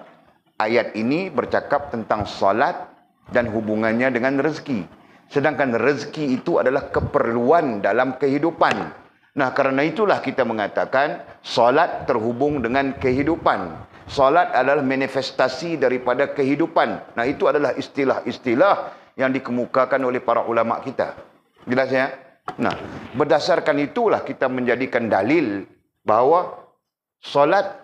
ayat ini bercakap tentang solat dan hubungannya dengan rezeki. Sedangkan rezeki itu adalah keperluan dalam kehidupan. Nah, karena itulah kita mengatakan solat terhubung dengan kehidupan. Solat adalah manifestasi daripada kehidupan. Nah, itu adalah istilah-istilah yang dikemukakan oleh para ulama kita. Jelas ya? Nah, berdasarkan itulah kita menjadikan dalil bahawa solat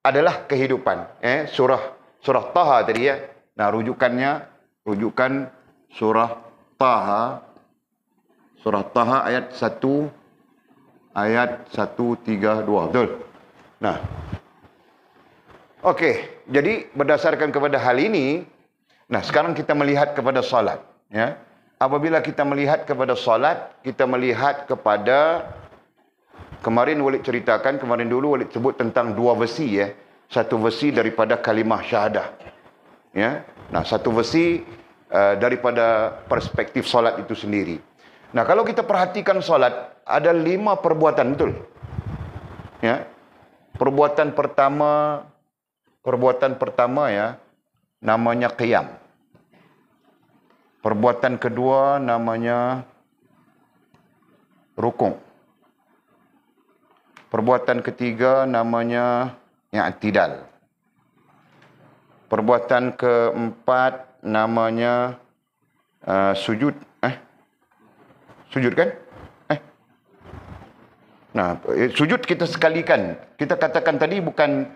adalah kehidupan. Surah Taha tadi ya. Nah, rujukan surah Taha. Surah Taha ayat 132. Betul? Nah, okey. Jadi berdasarkan kepada hal ini, nah sekarang kita melihat kepada solat. Ya. Apabila kita melihat kepada solat, kita melihat kepada, kemarin Walid ceritakan, kemarin dulu Walid sebut tentang dua versi ya. Satu versi daripada kalimah syahadah. Ya. Nah, satu versi daripada perspektif solat itu sendiri. Nah, kalau kita perhatikan solat, ada 5 perbuatan, betul? Ya. Perbuatan pertama ya, namanya qiyam. Perbuatan kedua namanya rukuk. Perbuatan ketiga namanya i'tidal. Perbuatan keempat namanya sujud. Sujud kan? Nah, sujud kita sekalikan. Kita katakan tadi bukan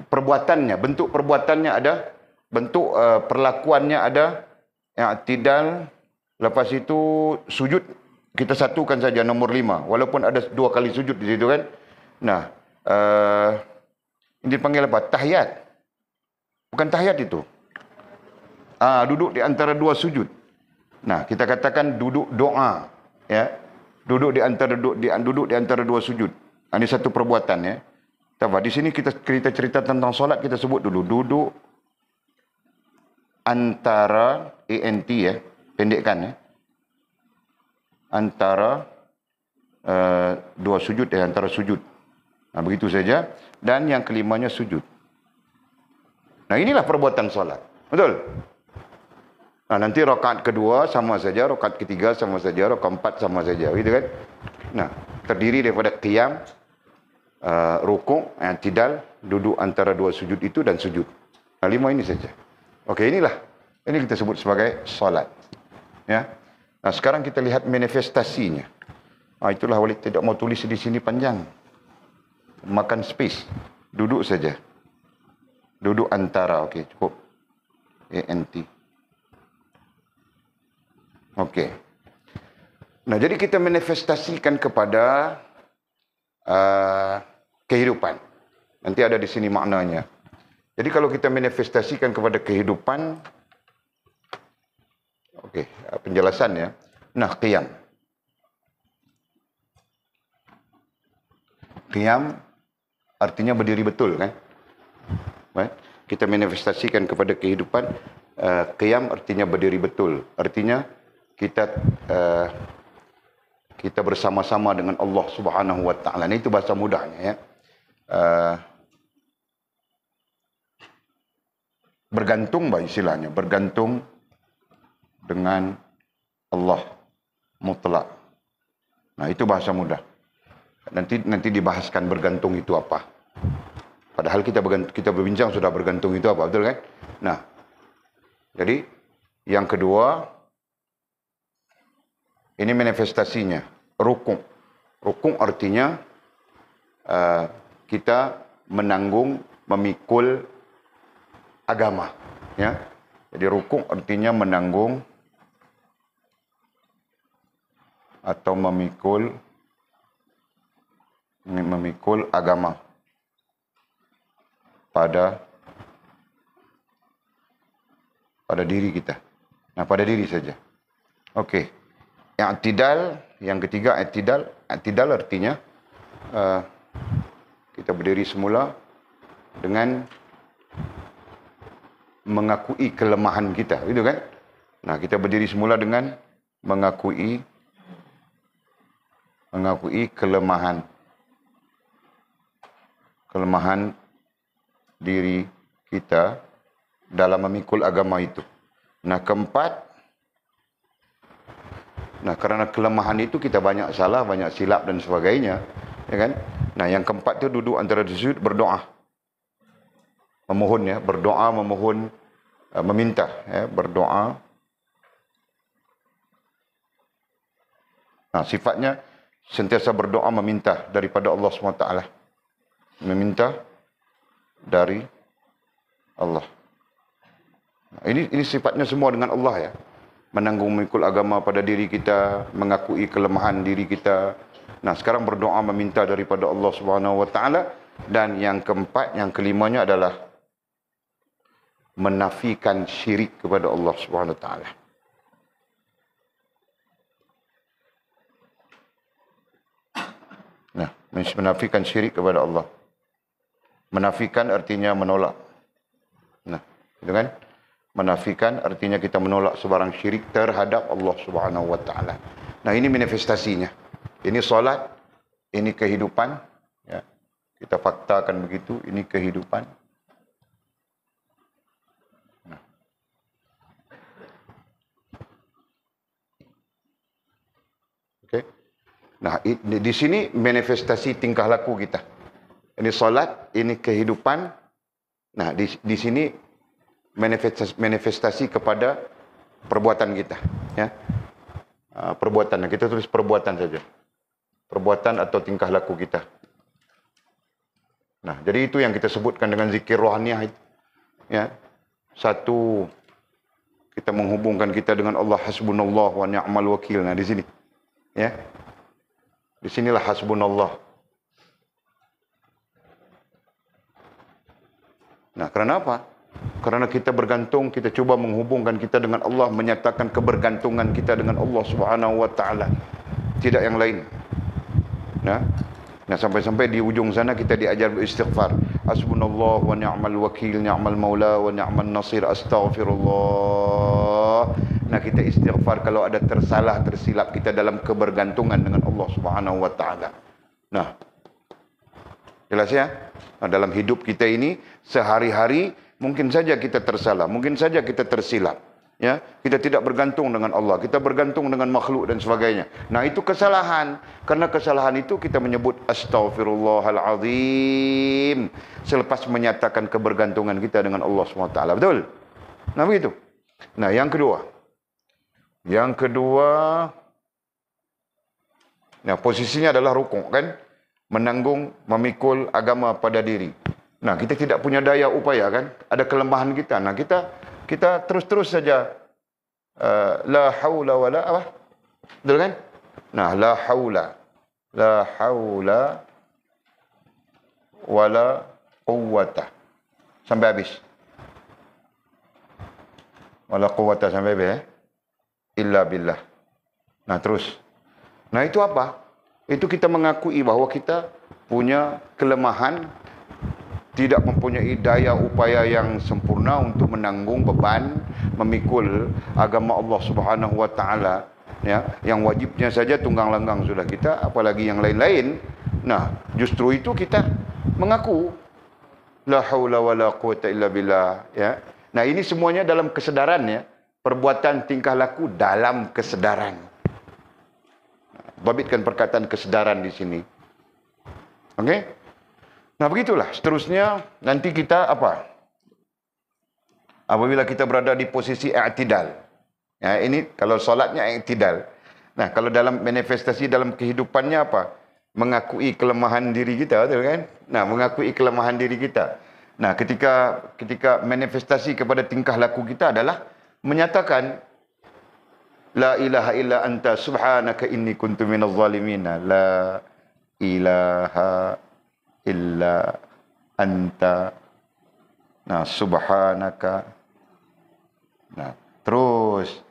perbuatannya, bentuk perbuatannya ada, bentuk perlakuannya ada, i'tidal, lepas itu sujud kita satukan saja nombor 5, walaupun ada 2 kali sujud di situ kan. Nah, ini dipanggil apa? Tahiyat. Bukan tahiyat itu. Duduk di antara 2 sujud. Nah, kita katakan duduk doa, ya. Duduk di antara 2 sujud. Ini satu perbuatan ya. Di sini kita cerita tentang solat, kita sebut dulu duduk antara ANT ya, pendekkan ya. Antara 2 sujud ya, antara sujud. Nah, begitu saja. Dan yang kelimanya sujud. Nah, inilah perbuatan solat. Betul? Nah, nanti rakaat kedua sama saja, rakaat ketiga sama saja, rakaat 4 sama saja, gitu kan? Nah, terdiri daripada qiyam, rukuk, i'tidal, duduk antara 2 sujud itu dan sujud. Nah, 5 ini saja. Okey, ini kita sebut sebagai solat. Ya. Nah, sekarang kita lihat manifestasinya. Itulah Walid tidak mau tulis di sini panjang. Makan space. Duduk saja. Duduk antara, okey, cukup. ANT. Okey. Nah, jadi kita manifestasikan kepada kehidupan. Nanti ada di sini maknanya. Jadi kalau kita manifestasikan kepada kehidupan, okey, penjelasannya. Nah, qiyam. Qiyam artinya berdiri betul kan? Kita manifestasikan kepada kehidupan, qiyam artinya berdiri betul. Artinya kita bersama-sama dengan Allah Subhanahu wa taala. Itu bahasa mudahnya ya. Bergantung istilahnya, bergantung dengan Allah mutlak. Nah, itu bahasa mudah. Nanti dibahaskan bergantung itu apa. Padahal kita berbincang sudah bergantung itu apa, betul kan? Nah, jadi yang kedua, ini manifestasinya, rukuk. Rukuk artinya kita menanggung, memikul agama. Ya. Jadi rukuk artinya menanggung atau memikul agama pada diri kita. Nah, pada diri saja. Okey. I'tidal, yang ketiga i'tidal. I'tidal artinya kita berdiri semula dengan mengakui kelemahan kita, gitu kan? Nah, kita berdiri semula dengan mengakui kelemahan diri kita dalam memikul agama itu. Nah, keempat, karena kelemahan itu kita banyak salah, banyak silap dan sebagainya, ya kan? Nah, yang keempat itu duduk antara sujud, berdoa. Memohon ya, berdoa, memohon, meminta ya, berdoa Nah, sifatnya sentiasa berdoa meminta daripada Allah SWT. Meminta dari Allah. Nah, ini sifatnya semua dengan Allah ya. Menanggung memikul agama pada diri kita, mengakui kelemahan diri kita. Nah, sekarang berdoa meminta daripada Allah SWT. Dan yang keempat, yang kelimanya adalah menafikan syirik kepada Allah SWT. Nah, menafikan syirik kepada Allah. Menafikan artinya menolak. Nah, gitu kan? Menafikan artinya kita menolak sebarang syirik terhadap Allah Subhanahu wa taala. Nah, ini manifestasinya. Ini solat, ini kehidupan, ya. Kita faktakan begitu, ini kehidupan. Nah. Okey. Nah, di sini manifestasi tingkah laku kita. Ini solat, ini kehidupan. Nah, di sini manifestasi kepada perbuatan kita, ya. Perbuatan, kita tulis perbuatan saja. Perbuatan atau tingkah laku kita. Nah, jadi itu yang kita sebutkan dengan zikir rohaniah itu. Ya. Satu, kita menghubungkan kita dengan Allah, hasbunallah wa ni'mal wakil. Nah, di sini. Ya. Di sinilah hasbunallah. Nah, kerana apa? Kerana kita bergantung, kita cuba menghubungkan kita dengan Allah, menyatakan kebergantungan kita dengan Allah Subhanahu wa taala. Tidak yang lain. Nah, sampai-sampai di ujung sana kita diajar beristighfar. Hasbunallah wa ni'mal wakil, ni'mal maula wa ni'mal nasir, astaghfirullah. Nah, kita istighfar kalau ada tersalah, tersilap kita dalam kebergantungan dengan Allah Subhanahu wa taala. Nah, jelas ya? Nah, dalam hidup kita ini sehari-hari mungkin saja kita tersalah, mungkin saja kita tersilap. Ya, kita tidak bergantung dengan Allah, kita bergantung dengan makhluk dan sebagainya. Nah, itu kesalahan. Karena kesalahan itu kita menyebut astaghfirullahalazim selepas menyatakan kebergantungan kita dengan Allah SWT. Betul? Nah, begitu. Nah, yang kedua. Nah, posisinya adalah rukuk, kan? Menanggung, memikul agama pada diri. Nah, kita tidak punya daya upaya, kan? Ada kelemahan kita. Nah, kita terus-terus saja la haula wala apa? Betul kan? Nah, la haula wala quwwata sampai habis. Wala quwwata sampai habis, illa billah. Nah, terus. Nah, itu apa? Itu kita mengakui bahawa kita punya kelemahan, tidak mempunyai daya upaya yang sempurna untuk menanggung beban memikul agama Allah Subhanahu wa taala, ya, yang wajibnya saja tunggang langgang sudah kita, apalagi yang lain-lain. Nah, justru itu kita mengaku la haula wala quwata illa billah, ya. Nah, ini semuanya dalam kesadaran, ya. Perbuatan tingkah laku dalam kesadaran. Babitkan perkataan kesadaran di sini. Okey? Nah, begitulah. Seterusnya, nanti kita apa? Apabila kita berada di posisi i'tidal. Ya, ini kalau solatnya i'tidal. Nah, kalau dalam manifestasi dalam kehidupannya apa? Mengakui kelemahan diri kita, betul kan? Nah, mengakui kelemahan diri kita. Nah, ketika manifestasi kepada tingkah laku kita adalah menyatakan la ilaha illa anta subhanaka inni kuntu minadh zalimin. La ilaha illa anta. Nah, subhanaka. Nah, terus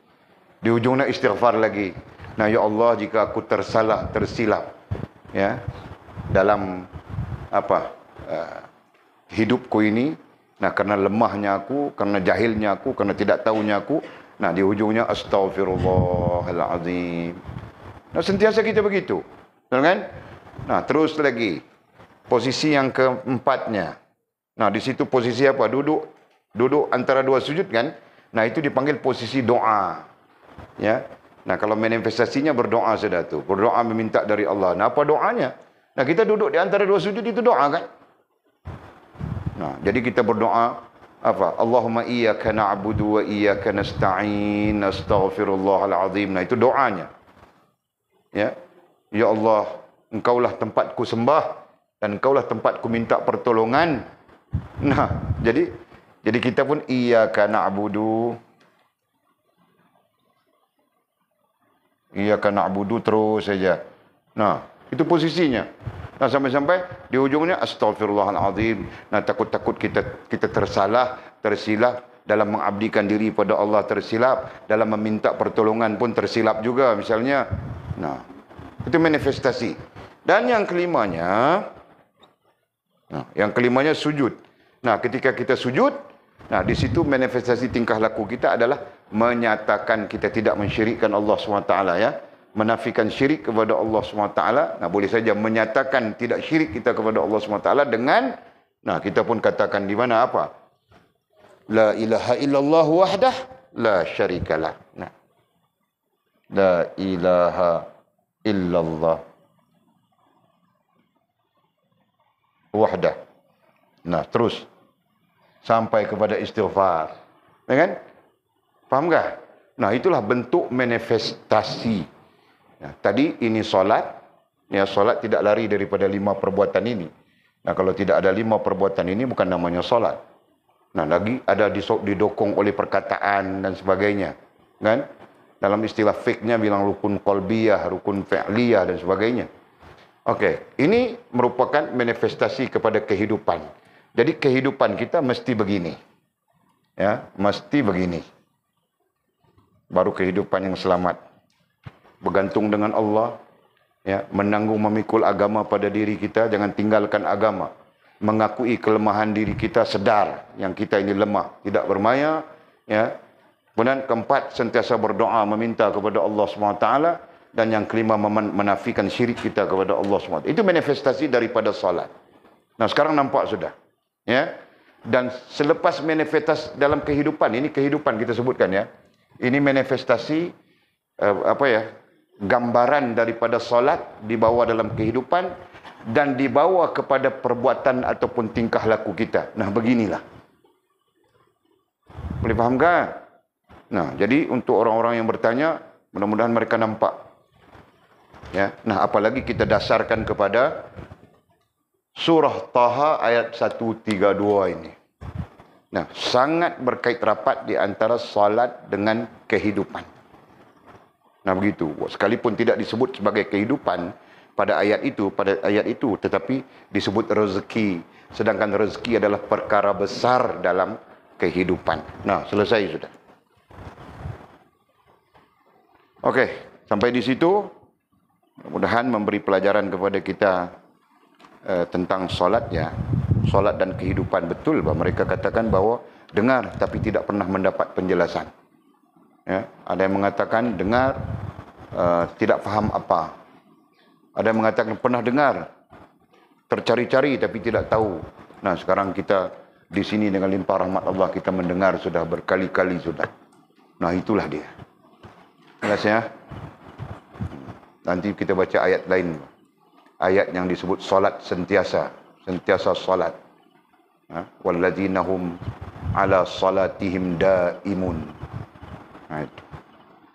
di ujungnya istighfar lagi. Nah, ya Allah, jika aku tersalah, tersilap, ya, dalam apa hidupku ini, nah, karena lemahnya aku, karena jahilnya aku, karena tidak tahunya aku, nah, di ujungnya astaghfirullahalazim. Nah, sentiasa kita begitu, betul kan? Nah, terus lagi posisi yang keempatnya. Nah, di situ posisi apa? Duduk antara dua sujud, kan? Nah, itu dipanggil posisi doa. Ya. Nah, kalau manifestasinya berdoa sudah tu. Berdoa meminta dari Allah. Nah, apa doanya? Nah, kita duduk di antara dua sujud itu doa, kan? Nah, jadi kita berdoa apa? Allahumma iyyaka na'budu wa iyyaka nasta'in, astaghfirullahalazim. Nah, itu doanya. Ya, ya Allah, Engkaulah tempatku sembah dan Engkaulah tempatku minta pertolongan. Nah, jadi kita pun iyyaka na'budu, terus saja. Nah, itu posisinya. Nah, sampai-sampai di ujungnya astagfirullahalazim. Nah, takut-takut kita tersilap dalam mengabdikan diri pada Allah, tersilap dalam meminta pertolongan pun tersilap juga misalnya. Nah, itu manifestasi. Dan yang kelimanya sujud. Nah, ketika kita sujud, nah di situ manifestasi tingkah laku kita adalah menyatakan kita tidak mensyirikkan Allah SWT, ya. Menafikan syirik kepada Allah SWT. Nah, boleh saja menyatakan tidak syirik kita kepada Allah SWT dengan, nah, kita pun katakan di mana apa? La ilaha illallah wahdah la syarikalah. Nah, la ilaha illallah wahdah. Nah, terus sampai kepada istighfar. Ya kan? Faham tak? Nah, itulah bentuk manifestasi. Nah, tadi ini solat. Ya, solat tidak lari daripada 5 perbuatan ini. Nah, kalau tidak ada 5 perbuatan ini bukan namanya solat. Nah, lagi ada didokong oleh perkataan dan sebagainya. Kan? Dalam istilah fiknya bilang rukun qalbiyah, rukun fi'liyah dan sebagainya. Okey, ini merupakan manifestasi kepada kehidupan. Jadi kehidupan kita mesti begini. Ya, mesti begini. Baru kehidupan yang selamat. Bergantung dengan Allah, ya, menanggung memikul agama pada diri kita, jangan tinggalkan agama. Mengakui kelemahan diri kita, sedar yang kita ini lemah, tidak bermaya, ya. Kemudian keempat, sentiasa berdoa meminta kepada Allah SWT, dan yang kelima menafikan syirik kita kepada Allah SWT. Itu manifestasi daripada salat. Nah, sekarang nampak sudah, ya. Dan selepas manifestasi dalam kehidupan, ini kehidupan kita sebutkan, ya. Ini manifestasi gambaran daripada salat dibawa dalam kehidupan dan dibawa kepada perbuatan ataupun tingkah laku kita. Nah, beginilah. Boleh faham kan? Nah, jadi untuk orang-orang yang bertanya, mudah-mudahan mereka nampak. Ya. Nah, apalagi kita dasarkan kepada surah Taha ayat 132 ini. Nah, sangat berkait rapat di antara salat dengan kehidupan. Nah, begitu. Sekalipun tidak disebut sebagai kehidupan pada ayat itu, tetapi disebut rezeki. Sedangkan rezeki adalah perkara besar dalam kehidupan. Nah, selesai sudah. Okey, sampai di situ. Mudah-mudahan memberi pelajaran kepada kita tentang solat, ya. Solat dan kehidupan, betul bahawa mereka katakan bahawa dengar tapi tidak pernah mendapat penjelasan. Ya, ada yang mengatakan dengar tidak faham apa. Ada yang mengatakan pernah dengar, tercari-cari tapi tidak tahu. Nah, sekarang kita di sini dengan limpah rahmat Allah kita mendengar sudah berkali-kali sudah. Nah, itulah dia. Jelas, ya. Nanti kita baca ayat lain. Ayat yang disebut solat sentiasa solat. Walladzina hum ala salatihim daimun. Nah, itu.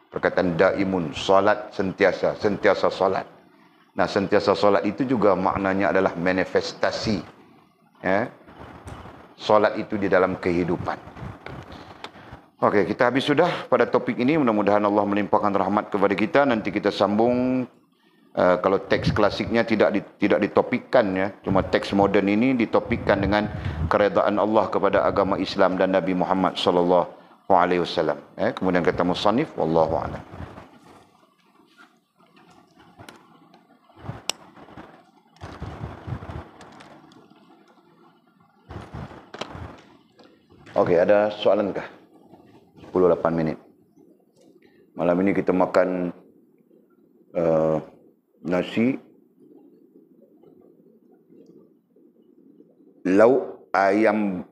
Perkataan daimun, solat sentiasa solat. Nah, sentiasa solat itu juga maknanya adalah manifestasi, ya. Solat itu di dalam kehidupan. Okey, kita habis sudah pada topik ini. Mudah-mudahan Allah melimpahkan rahmat kepada kita. Nanti kita sambung. Kalau teks klasiknya tidak ditopikkan, ya. Cuma teks moden ini ditopikkan dengan keredaan Allah kepada agama Islam dan Nabi Muhammad SAW. Kemudian kata musannif, wallahu a'lam. Okey, ada soalankah? 10-8 minit. Malam ini kita makan nasi, lauk ayam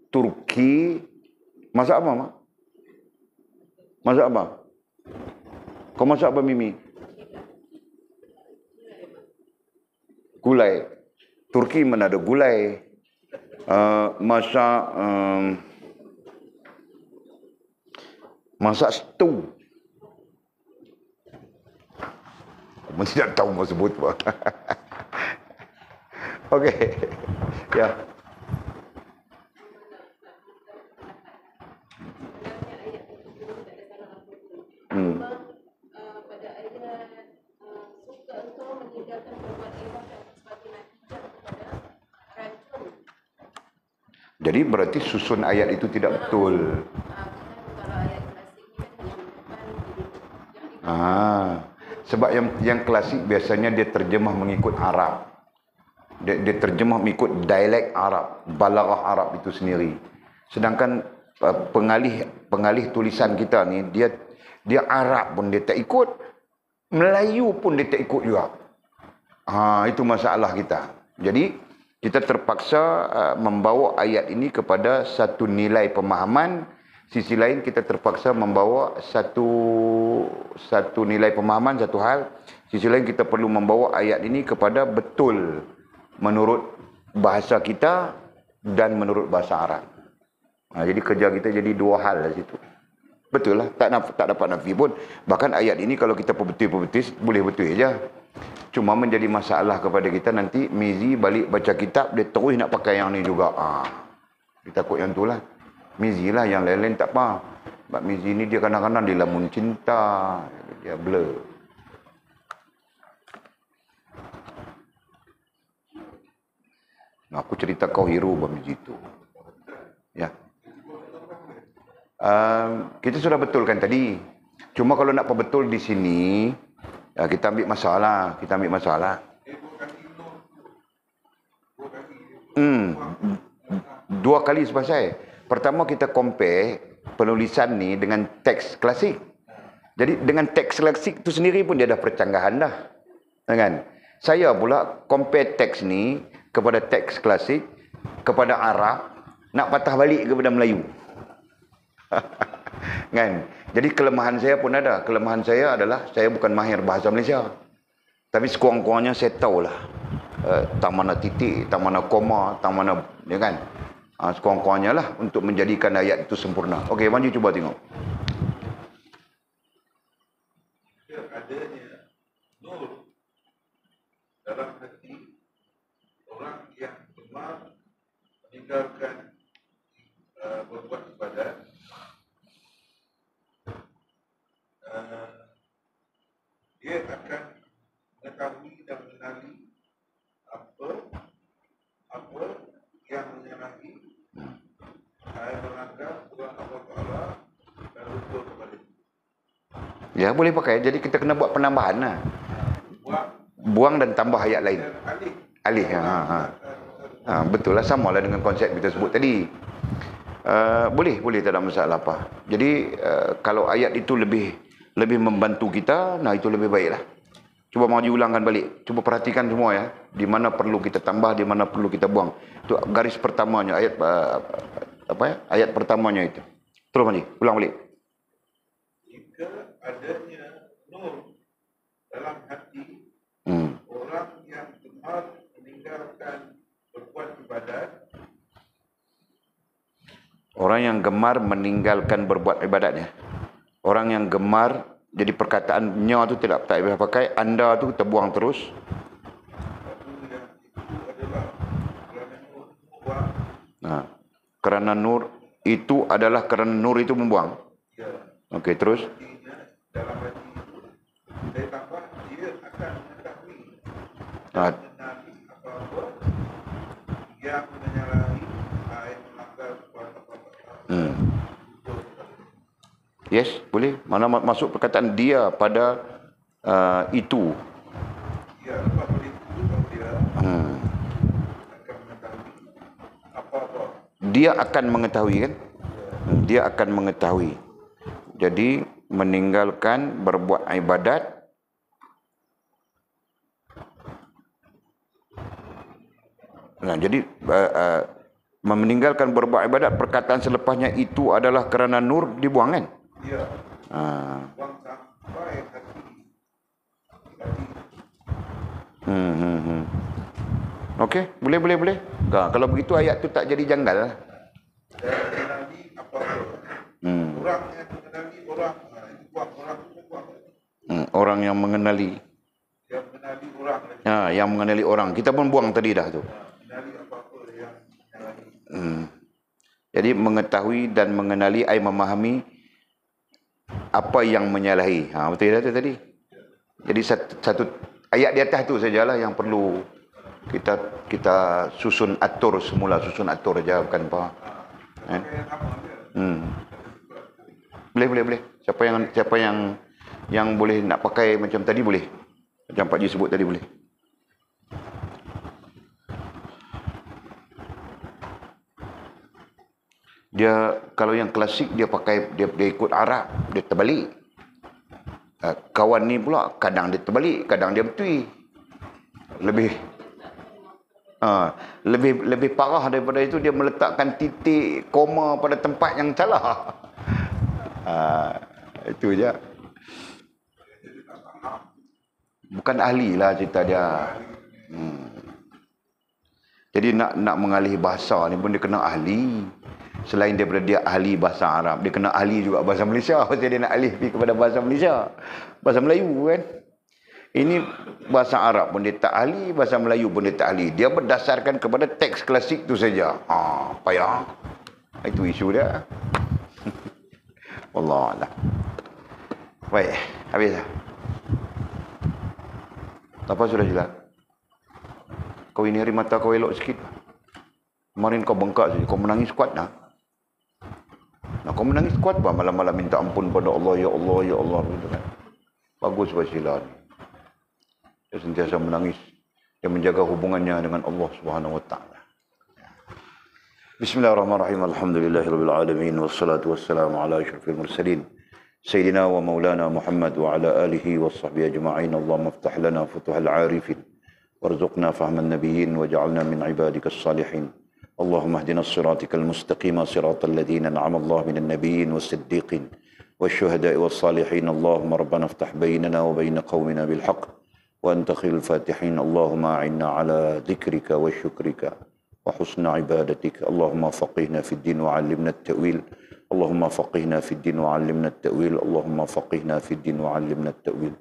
Turki. Masak apa, Mak? Masak apa? Kau masak apa, Mimi? Gulai. Turki mana ada gulai. Masak stew. Tidak tahu mau sebut apa. Okey. Ya. Pada ayat suka engkau meninggalkan berbuat ibadat sebagai natijah kepada racun. Jadi berarti susun ayat itu tidak betul. Kalau ayat klasik ni kan yang depan jadi Sebab yang klasik biasanya dia terjemah mengikut Arab. Dia terjemah mengikut dialek Arab, balaghah Arab itu sendiri. Sedangkan pengalih tulisan kita ni dia Arab pun dia tak ikut, Melayu pun dia tak ikut juga. Itu masalah kita. Jadi kita terpaksa membawa ayat ini kepada satu nilai pemahaman. Sisi lain kita terpaksa membawa satu nilai pemahaman, satu hal. Sisi lain kita perlu membawa ayat ini kepada betul menurut bahasa kita dan menurut bahasa Arab. Jadi kerja kita jadi dua hal di situ. Betul lah, tak dapat nafi pun. Bahkan ayat ini kalau kita perbetul-perbetul boleh betul je. Cuma menjadi masalah kepada kita nanti Mizi balik baca kitab dia terus nak pakai yang ni juga. Kita takut yang tu lah. Mizi lah, yang lain-lain tak apa. Sebab Mizi ni dia kadang-kadang dia lamun cinta, dia blur. Aku cerita kau hero Mizi tu. Ya. Kita sudah betulkan tadi. Cuma kalau nak perbetul di sini, kita ambil masalah. Dua kali selesai. Pertama kita compare penulisan ni dengan teks klasik. Jadi dengan teks klasik tu sendiri pun dia dah percanggahan dah. Kan? Saya pula compare teks ni kepada teks klasik, kepada Arab, nak patah balik kepada Melayu. Kan? Jadi kelemahan saya pun ada. Kelemahan saya adalah saya bukan mahir bahasa Malaysia. Tapi sekurang-kurangnya saya tahulah tak mana titik, tak mana koma, tak mana, ya kan? Sekurang-kurangnya lah untuk menjadikan ayat itu sempurna. Okey, Manji cuba tengok. Adanya nur dalam hati orang yang gemar meninggalkan berbuat ibadat, dia akan mengetahui dan mengenali apa yang menyenangi, melanggar Tuhan Allah Ta'ala dan lupa kepada dia. Ya, boleh pakai. Jadi kita kena buat penambahan lah. Buang dan tambah ayat lain. Alih. Betul lah, sama lah dengan konsep kita sebut tadi. Boleh, tak ada masalah apa. Jadi kalau ayat itu lebih membantu kita, nah itu lebih baik lah. Cuba mau diulangkan balik. Cuba perhatikan semua ya. Di mana perlu kita tambah, di mana perlu kita buang. Itu garis pertamanya, ayat pertamanya itu. Terus Manji, ulang balik. Jika adanya nur dalam hati orang yang gemar meninggalkan berbuat ibadat. Orang yang gemar meninggalkan berbuat ibadat ya. Orang yang gemar, jadi perkataannya tu tak boleh pakai, anda tu kita buang terus. Kerana nur itu adalah kerana nur itu membuang. Okey, terus. Dalam hati itu, saya tambah dia akan mengetahui mengenali apa-apa yang menyalahi yang melanggar apa-apa. Yes, boleh. Mana masuk perkataan dia pada itu. Ya, lepas itu dia akan mengetahui apa-apa. Dia akan mengetahui kan? Dia akan mengetahui. Jadi meninggalkan berbuat ibadat. Nah, jadi meninggalkan berbuat ibadat, perkataan selepasnya itu adalah kerana nur dibuang kan? Ya. Buang sampai hati. Okey, boleh. Kalau begitu ayat tu tak jadi janggal lah. Dan mengenali apa-apa. Orang yang mengenali orang, itu buang orang itu buang. Orang yang mengenali. Ya, orang. Yang mengenali orang. Kita pun buang tadi dah tu. Mengenali apa-apa yang menyalahi. Jadi mengetahui dan mengenali ai memahami apa yang menyalahi. Betul dah tu tadi. Jadi satu ayat di atas tu sajalah yang perlu kita susun atur semula, susun atur aja bukan apa. Boleh. Siapa yang boleh nak pakai macam tadi boleh. Macam Pak Ji sebut tadi boleh. Dia kalau yang klasik dia pakai dia ikut Arab, dia terbalik. Kawan ni pula kadang dia terbalik, kadang dia betui. Lebih parah daripada itu, dia meletakkan titik koma pada tempat yang salah. Itu je. Bukan ahli lah cerita dia. Jadi nak mengalih bahasa ni pun dia kena ahli. Selain daripada dia ahli bahasa Arab, dia kena ahli juga bahasa Malaysia. Pasal dia nak alih pergi kepada bahasa Malaysia. Bahasa Melayu kan. Ini bahasa Arab pun dia tak ahli, bahasa Melayu pun dia tak ahli. Dia berdasarkan kepada teks klasik tu saja. Payah. Itu isu dia. Wallahualam. Baik, habis dah. Apa sudah jelas? Kau ini hari mata kau elok sikit. Kemarin kau bengkak saja, kau menangis kuat dah. Kau menangis kuat apa? Malam-malam minta ampun pada Allah, ya Allah, ya Allah. Gitu kan. Bagus wasilah ni. Dia sentiasa menangis. Dia menjaga hubungannya dengan Allah Subhanahu Wa Taala. Bismillahirrahmanirrahim. Alhamdulillahirabbil alamin wassalatu wassalamu ala asyrafil mursalin sayyidina wa maulana Muhammad wa ala alihi washabbihi ajma'in. Allahumma iftah lana futuhal 'arifin warzuqna fahman nabiyyin waj'alna min ibadikas salihin. اللهم اهدنا الصراط المستقيم صراط الذين أنعم الله من النبيين والصديقين والشهداء والصالحين. اللهم ربنا افتح بيننا وبين قومنا بالحق وأنت خير الفاتحين. اللهم أعنا على ذكرك وشكرك وحسن عبادتك. اللهم فقهنا في الدين وعلمنا التأويل. اللهم فقهنا في الدين وعلمنا التأويل. اللهم فقهنا في الدين وعلمنا التأويل.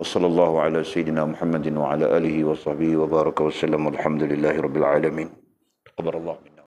وصلى الله على سيدنا محمد وعلى آله وصحبه وبارك وسلم والحمد لله رب العالمين. تقبل الله منا.